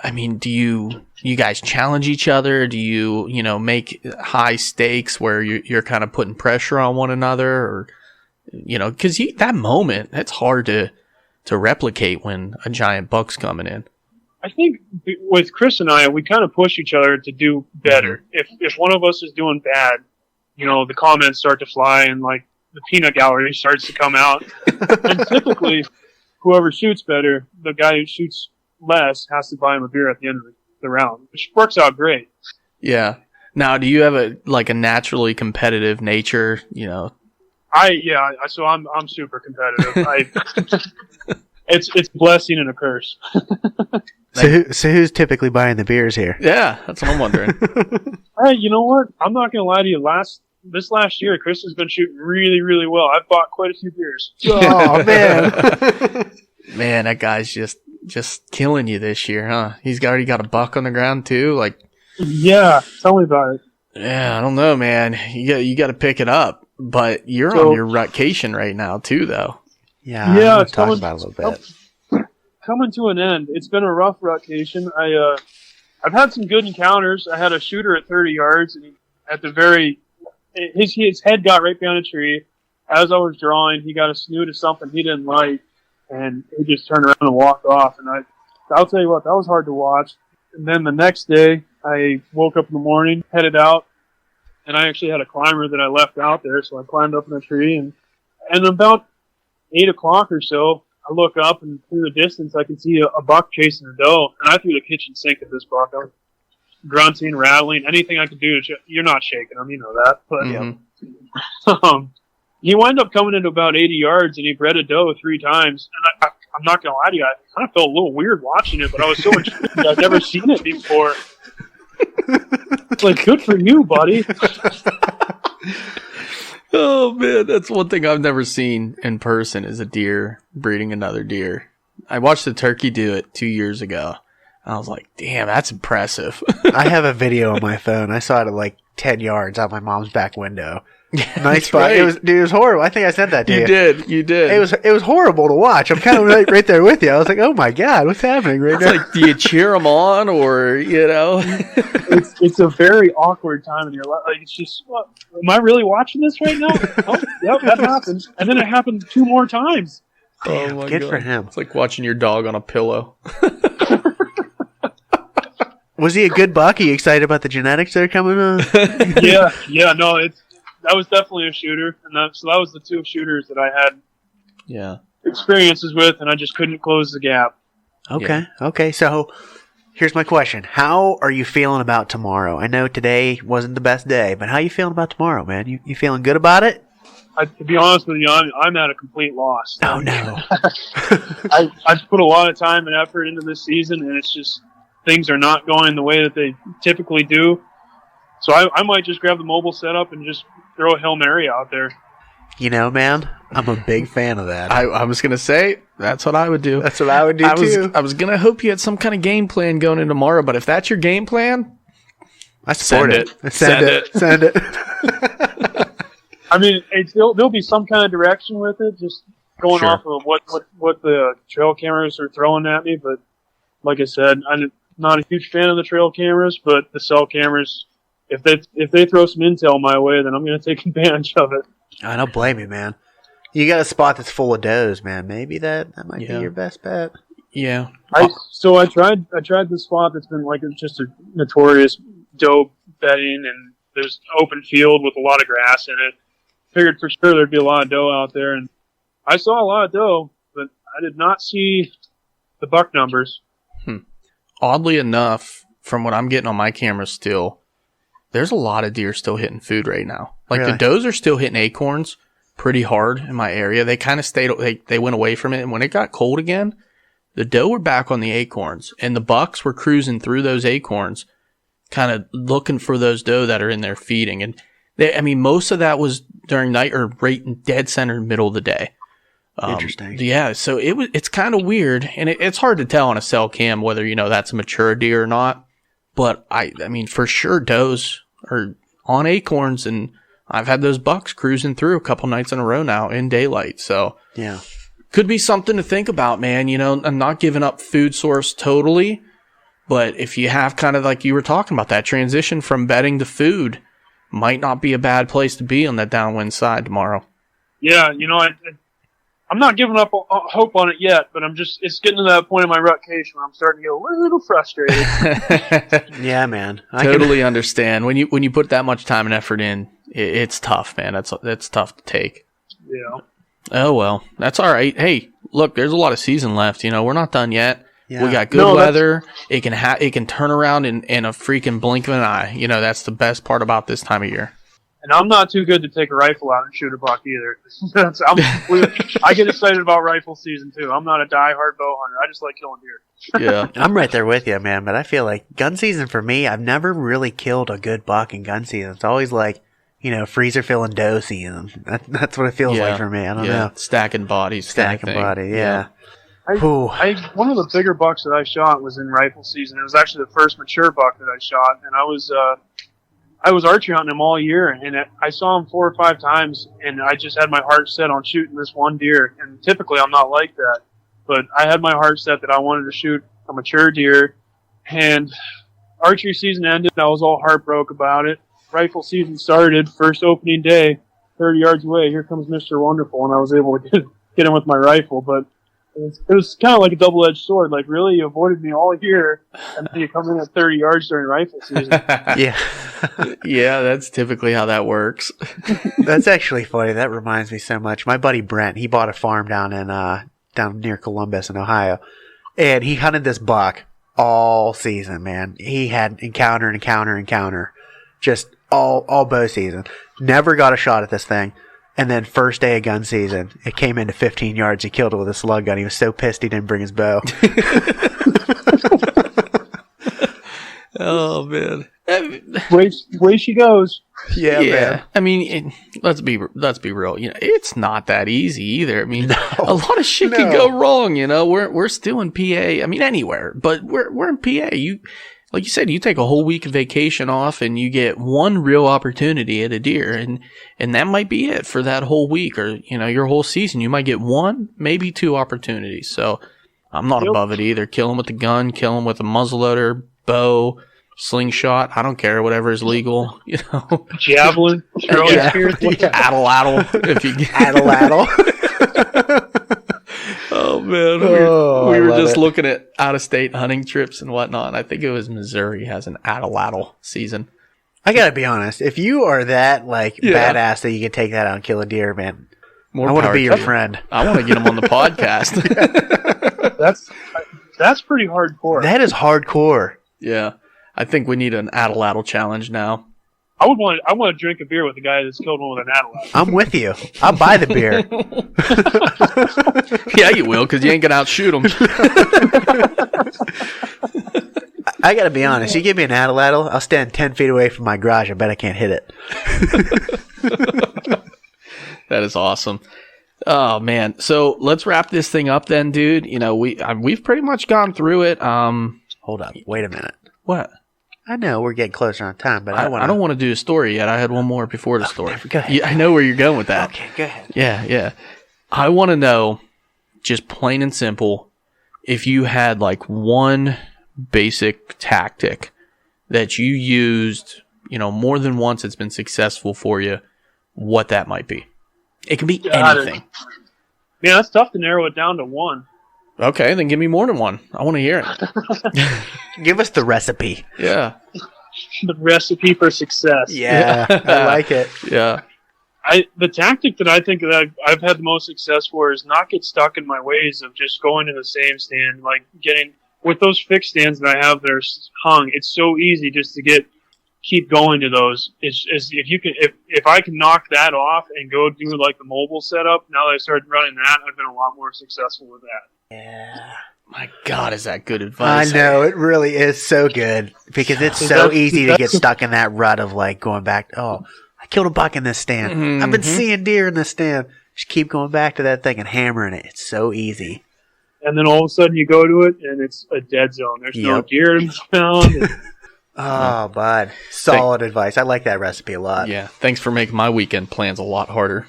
I mean, do you guys challenge each other? Do you make high stakes where you're kind of putting pressure on one another, or, because that moment, that's hard to replicate when a giant buck's coming in. I think with Chris and I, we kind of push each other to do better. If one of us is doing bad, the comments start to fly and like the peanut gallery starts to come out. And typically, whoever shoots better, the guy who shoots less has to buy him a beer at the end of the round, which works out great. Yeah. Now, do you have a naturally competitive nature? So I'm super competitive. It's a blessing and a curse. So who's typically buying the beers here? Yeah, that's what I'm wondering. Hey, you know what? I'm not gonna lie to you. This last year, Chris has been shooting really, really well. I've bought quite a few beers. Oh man, man, that guy's just killing you this year, huh? He's already got a buck on the ground too. Like, yeah, tell me about it. Yeah, I don't know, man. You got to pick it up, but you're on your rutcation right now too, though. Yeah, it's talking about it a little bit. Coming to an end. It's been a rough rutcation. I've had some good encounters. I had a shooter at 30 yards, and his head got right behind a tree. As I was drawing, he got a snoot of something he didn't like, and he just turned around and walked off. And I'll tell you what, that was hard to watch. And then the next day, I woke up in the morning, headed out, and I actually had a climber that I left out there, so I climbed up in a tree, and about 8 o'clock or so, I look up, and through the distance, I can see a buck chasing a doe, and I threw the kitchen sink at this buck. I was grunting, rattling, anything I could do. You're not shaking him, you know that. But he wound up coming into about 80 yards, and he bred a doe 3 times. And I'm not going to lie to you, I kind of felt a little weird watching it, but I was so intrigued. I'd never seen it before. It's like, good for you, buddy. Oh man, that's one thing I've never seen in person is a deer breeding another deer. I watched a turkey do it 2 years ago. I was like, damn, that's impressive. I have a video on my phone. I saw it at like 10 yards out my mom's back window. Nice spot. Right. It was horrible. I think I sent that to you. You did. It was horrible to watch. I'm kind of right there with you. I was like, oh my God, what's happening right now? It's like, do you cheer them on or, you know? It's a very awkward time in your life. Like, it's just, what, am I really watching this right now? Oh, yep, that happened. And then it happened 2 more times. Oh my Good God. for him. It's like watching your dog on a pillow. Was he a good buck? Are you excited about the genetics that are coming on? No, that was definitely a shooter, and that was the 2 shooters that I had experiences with, and I just couldn't close the gap. Okay. So here's my question: how are you feeling about tomorrow? I know today wasn't the best day, but how are you feeling about tomorrow, man? You feeling good about it? To be honest with you, I'm at a complete loss. Oh no! I've put a lot of time and effort into this season, and it's just things are not going the way that they typically do. So I might just grab the mobile setup and just throw a Hail Mary out there. You know, man, I'm a big fan of that. I was going to say, that's what I would do. That's what I would do, too. I was going to hope you had some kind of game plan going in tomorrow, but if that's your game plan, I support it. Send it. I mean, there'll be some kind of direction with it, just going off of what the trail cameras are throwing at me. But like I said, I'm not a huge fan of the trail cameras, but the cell cameras, if they throw some intel my way, then I'm going to take advantage of it. I don't blame you, man. You got a spot that's full of does, man. Maybe that might be your best bet. Yeah. I tried the spot that's been like just a notorious doe bedding, and there's open field with a lot of grass in it. Figured for sure there'd be a lot of doe out there, and I saw a lot of doe, but I did not see the buck numbers. Oddly enough, from what I'm getting on my camera still, there's a lot of deer still hitting food right now. Like Really? the does are still hitting acorns pretty hard in my area. They kind of they went away from it, and when it got cold again, the doe were back on the acorns, and the bucks were cruising through those acorns, kind of looking for those doe that are in there feeding. And most of that was during night or right in dead center middle of the day. Interesting. Yeah, so it's kind of weird, and it's hard to tell on a cell cam whether that's a mature deer or not. But I mean, for sure, does are on acorns, and I've had those bucks cruising through a couple nights in a row now in daylight. So Yeah. could be something to think about, man. I'm not giving up food source totally, but if you have kind of like you were talking about that transition from bedding to food, might not be a bad place to be on that downwind side tomorrow. Yeah, I'm not giving up hope on it yet, but it's getting to that point in my rutcation where I'm starting to get a little frustrated. Yeah, man. Totally understand. When you put that much time and effort in, it's tough, man. That's tough to take. Yeah. Oh, well, that's all right. Hey, look, there's a lot of season left. We're not done yet. Yeah. We got good weather. It can turn around in a freaking blink of an eye. That's the best part about this time of year. And I'm not too good to take a rifle out and shoot a buck either. I get excited about rifle season too. I'm not a diehard bow hunter. I just like killing deer. Yeah. I'm right there with you, man. But I feel like gun season for me, I've never really killed a good buck in gun season. It's always like, freezer filling doe season. That's what it feels like for me. I don't know. Stacking bodies. Stacking body, yeah. One of the bigger bucks that I shot was in rifle season. It was actually the first mature buck that I shot, and I was archery hunting him all year, and I saw him 4 or 5 times, and I just had my heart set on shooting this one deer. And typically I'm not like that, but I had my heart set that I wanted to shoot a mature deer. And archery season ended. I was all heartbroken about it. Rifle season started. First opening day, 30 yards away, here comes Mr. Wonderful, and I was able to get him with my rifle. But It was kind of like a double-edged sword. Like, really, you avoided me all year, and then you come in at 30 yards during rifle season. Yeah. Yeah, that's typically how that works. That's actually funny. That reminds me so much. My buddy Brent, he bought a farm down near Columbus in Ohio, and he hunted this buck all season, man. He had encounter, just all bow season. Never got a shot at this thing. And then first day of gun season, it came into 15 yards. He killed it with a slug gun. He was so pissed he didn't bring his bow. Oh, man. Way she goes. Yeah, man. I mean, let's be real. You know, it's not that easy either. I mean, a lot of shit can go wrong. You know, we're still in PA. I mean, anywhere, but we're in PA. Like you said, you take a whole week of vacation off and you get one real opportunity at a deer, and that might be it for that whole week, or you know, your whole season. You might get one, maybe two opportunities. So I'm not above it either. Kill him with the gun, kill him with a muzzleloader, bow, slingshot. I don't care, whatever is legal. You know, javelin, yeah. Addle, if you get Addle. Oh man, we were just looking at out-of-state hunting trips and whatnot. And I think it was Missouri has an addle season. I gotta be honest. If you are that badass that you can take that out and kill a deer, man, I want to be your friend. I want to get him on the podcast. That's pretty hardcore. That is hardcore. Yeah, I think we need an addle challenge now. I want to drink a beer with the guy that's killed one with an addle. I'm with you. I'll buy the beer. Yeah, you will, because you ain't gonna outshoot him. I gotta be honest. You give me an addle, I'll stand 10 feet away from my garage. I bet I can't hit it. That is awesome. Oh man, so let's wrap this thing up then, dude. You know, we've pretty much gone through it. Hold up. Wait a minute. What? I know we're getting closer on time, but I don't want to do a story yet. I had one more before the story. Go ahead. Yeah, I know where you're going with that. Okay, go ahead. Yeah. I want to know, just plain and simple, if you had like one basic tactic that you used, you know, more than once, it's been successful for you, what that might be. It can be anything. Yeah, that's tough to narrow it down to one. Okay, then give me more than one. I want to hear it. Give us the recipe. Yeah. The recipe for success. Yeah, I like it. Yeah. The tactic that I think that I've had the most success for is not get stuck in my ways of just going to the same stand. Like with those fixed stands that I have that are hung, it's so easy just to keep going to those. If I can knock that off and go do like the mobile setup, now that I started running that, I've been a lot more successful with that. Yeah. My God, is that good advice? I know, it really is so good. Because it's so easy to get stuck in that rut of like going back, I killed a buck in this stand. Mm-hmm. I've been seeing deer in this stand. Just keep going back to that thing and hammering it. It's so easy. And then all of a sudden you go to it and it's a dead zone. There's no deer to be found. Oh, bud. Solid advice. I like that recipe a lot. Yeah. Thanks for making my weekend plans a lot harder.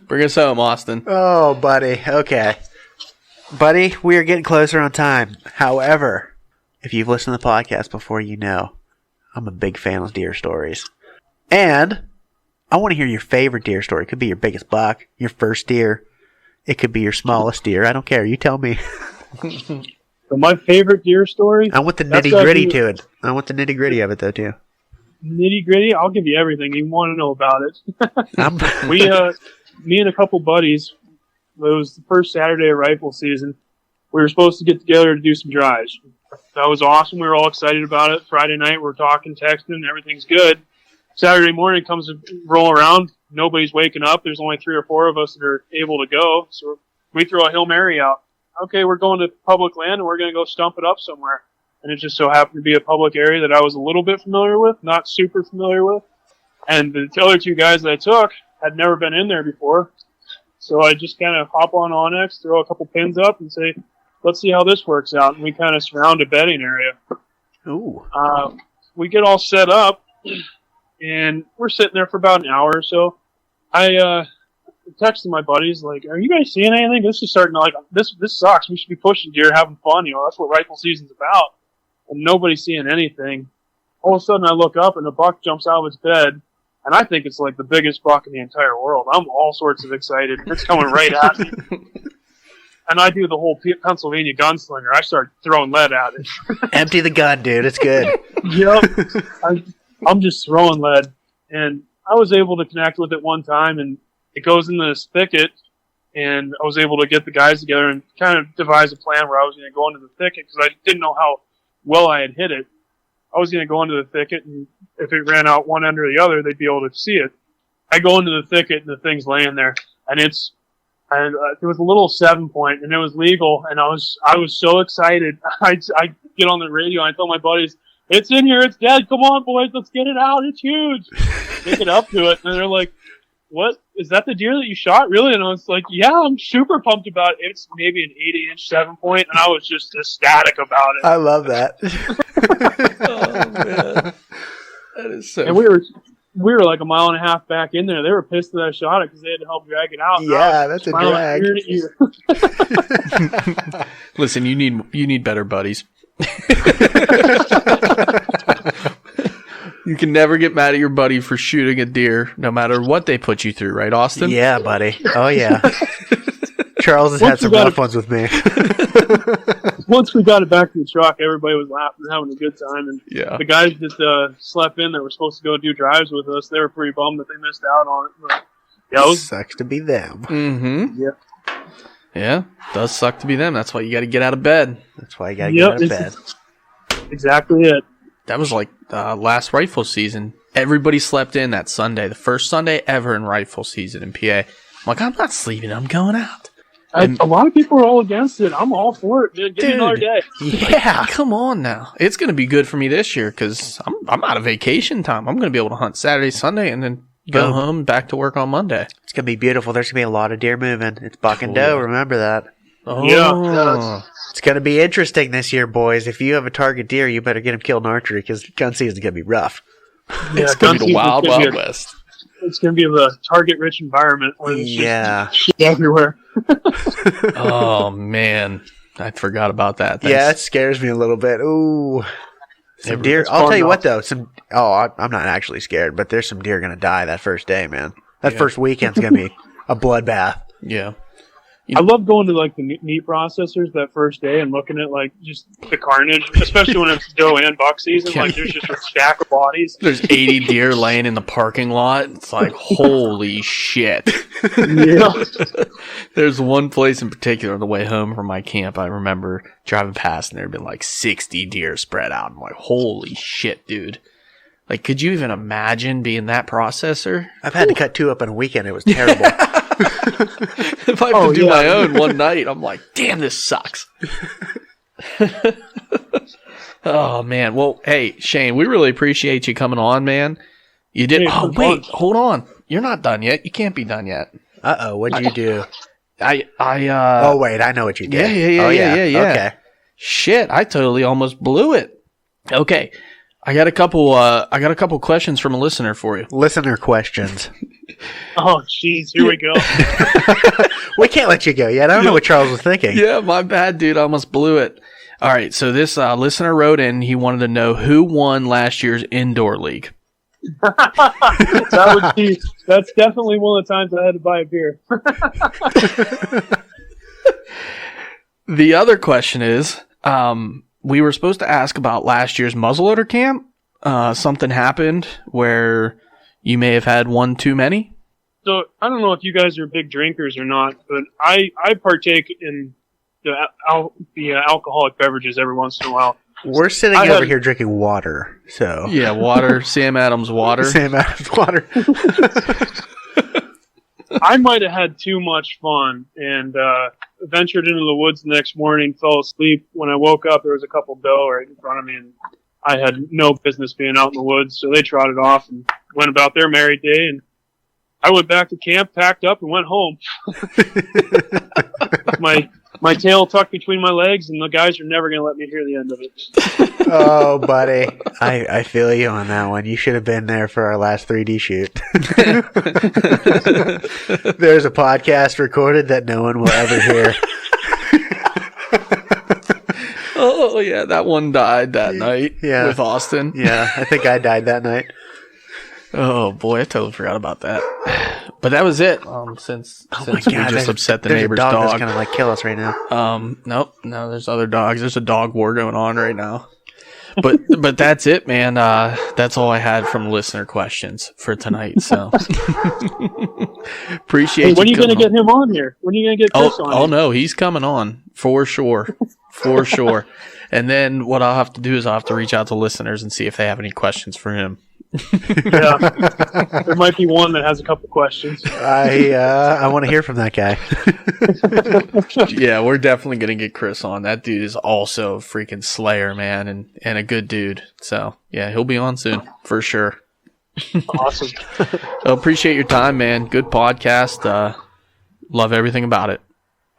Bring us home, Austin. Oh, buddy. Okay. Buddy, we are getting closer on time. However, if you've listened to the podcast before, you know I'm a big fan of deer stories. And I want to hear your favorite deer story. It could be your biggest buck, your first deer. It could be your smallest deer. I don't care. You tell me. So my favorit deer story? I want the nitty-gritty to it. I want the nitty-gritty of it, though, too. Nitty-gritty? I'll give you everything you want to know about it. Me and a couple buddies, it was the first Saturday of rifle season, we were supposed to get together to do some drives. That was awesome. We were all excited about it. Friday night, we're talking, texting, everything's good. Saturday morning comes to roll around. Nobody's waking up. There's only 3 or 4 of us that are able to go. So we throw a Hail Mary out. Okay, we're going to public land and we're going to go stump it up somewhere. And it just so happened to be a public area that I was a little bit familiar with, not super familiar with. And the other 2 guys that I took had never been in there before. So I just kind of hop on Onyx, throw a couple pins up and say, let's see how this works out. And we kind of surround a bedding area. Ooh. We get all set up and we're sitting there for about an hour or so. I texted my buddies, like, are you guys seeing anything? This is starting to, like, this sucks. We should be pushing deer, having fun. You know, that's what rifle season's about. And nobody's seeing anything. All of a sudden I look up and a buck jumps out of its bed. and I think it's like the biggest buck in the entire world. I'm all sorts of excited. It's coming right at me. And I do the whole Pennsylvania gunslinger. I start throwing lead at it. Empty the gun, dude. It's good. Yep. I'm just throwing lead. And I was able to connect with it one time, and it goes into this thicket, and I was able to get the guys together and kind of devise a plan where I was going to go into the thicket because I didn't know how well I had hit it. I was going to go into the thicket, and if it ran out one end or the other, they'd be able to see it. I go into the thicket, and the thing's laying there, and it was a little 7-point, and it was legal, and I was so excited. I get on the radio, and I tell my buddies, "It's in here, it's dead, come on boys, let's get it out, it's huge." They get up to it, and they're like, "What, is that the deer that you shot, really?" And I was like, "Yeah, I'm super pumped about it." It's maybe an 80-inch 7-point, and I was just ecstatic about it. I love that. Oh, man. That is so And we were like a mile and a half back in there. They were pissed that I shot it because they had to help drag it out. Yeah, that's a drag. Ear to ear. Listen, you need better buddies. You can never get mad at your buddy for shooting a deer, no matter what they put you through, right, Austin? Yeah, buddy. Oh, yeah. Charles has had some rough ones with me. Once we got it back to the truck, everybody was laughing and having a good time. And Yeah. the guys that slept in that were supposed to go do drives with us, they were pretty bummed that they missed out on it. But, yeah, it was, Sucks to be them. Mm-hmm. yeah. Yeah, does suck to be them. That's why you got to get out of bed. That's why you gotta get out of Yep, bed. Exactly it. That was like last rifle season. Everybody slept in that Sunday, the first Sunday ever in rifle season in PA. I'm like, I'm not sleeping. I'm going out. A lot of people are all against it. I'm all for it, man. Give me another day. Yeah, come on now. It's going to be good for me this year because I'm out of vacation time. I'm going to be able to hunt Saturday, Sunday, and then go home, back to work on Monday. It's going to be beautiful. There's going to be a lot of deer moving. It's buck and doe. Remember that. Oh. Yeah. It's going to be interesting this year, boys. If you have a target deer, you better get him killed in archery because gun season's going to be rough. It's going to be the wild west. It's going to be a target-rich environment where there's just shit everywhere. Oh, man. I forgot about that. Thanks. Yeah, it scares me a little bit. Ooh. Some deer. I'll tell you what, though. I'm not actually scared, but there's some deer going to die that first day, man. That first weekend's going to be a bloodbath. Yeah. I love going to like the meat processors that first day and looking at like just the carnage, especially when it's doe and buck season. Like there's just a stack of bodies. There's 80 deer laying in the parking lot. It's like, holy shit. Yeah. There's one place in particular on the way home from my camp. I remember driving past and there'd been like 60 deer spread out. I'm like, holy shit, dude. Like, could you even imagine being that processor? I've had to cut 2 up in a weekend. It was terrible. If I have to do my own one night, I'm like, damn, this sucks. Oh, man. Well, hey, Shane, we really appreciate you coming on, man. You did. Hey, oh, wait, hold on. You're not done yet. You can't be done yet. Uh-oh, what'd you do? Oh, wait, I know what you did. Yeah. Okay. Shit, I totally almost blew it. Okay. I got a couple questions from a listener for you. Listener questions. Oh, jeez, here we go. We can't let you go yet. I don't know what Charles was thinking. Yeah, my bad, dude. I almost blew it. All right, so this listener wrote in. He wanted to know who won last year's indoor league. That's definitely one of the times I had to buy a beer. The other question is, we were supposed to ask about last year's muzzleloader camp. Something happened where you may have had one too many. So I don't know if you guys are big drinkers or not, but I partake in the alcoholic beverages every once in a while. We're sitting over here drinking water, so Yeah, water. Sam Adams water. Sam Adams water. I might have had too much fun and ventured into the woods the next morning, fell asleep. When I woke up, there was a couple doe right in front of me, and I had no business being out in the woods, so they trotted off and went about their merry day, and I went back to camp, packed up, and went home. My tail tucked between my legs, and the guys are never going to let me hear the end of it. Oh, buddy. I feel you on that one. You should have been there for our last 3D shoot. There's a podcast recorded that no one will ever hear. Oh, yeah, that one died that night Yeah. with Austin. Yeah, I think I died that night. Oh boy, I totally forgot about that. But that was it. Since we just upset the neighbor's dog dog. that's gonna like kill us right now. Nope, no, there's other dogs. There's a dog war going on right now. But that's it, man. That's all I had from listener questions for tonight. So appreciate. Hey, when are you going to get him on here? When are you going to get Chris on? Oh no, he's coming on for sure, for sure. And then what I'll have to do is I'll have to reach out to listeners and see if they have any questions for him. Yeah, there might be one that has a couple questions. I want to hear from that guy. Yeah, we're definitely gonna get Chris on. That dude is also a freaking slayer, man, and a good dude. So yeah, he'll be on soon for sure. Awesome. So appreciate your time, man. Good podcast. Love everything about it.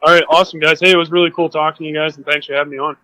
All right, awesome, guys. Hey, it was really cool talking to you guys, and thanks for having me on.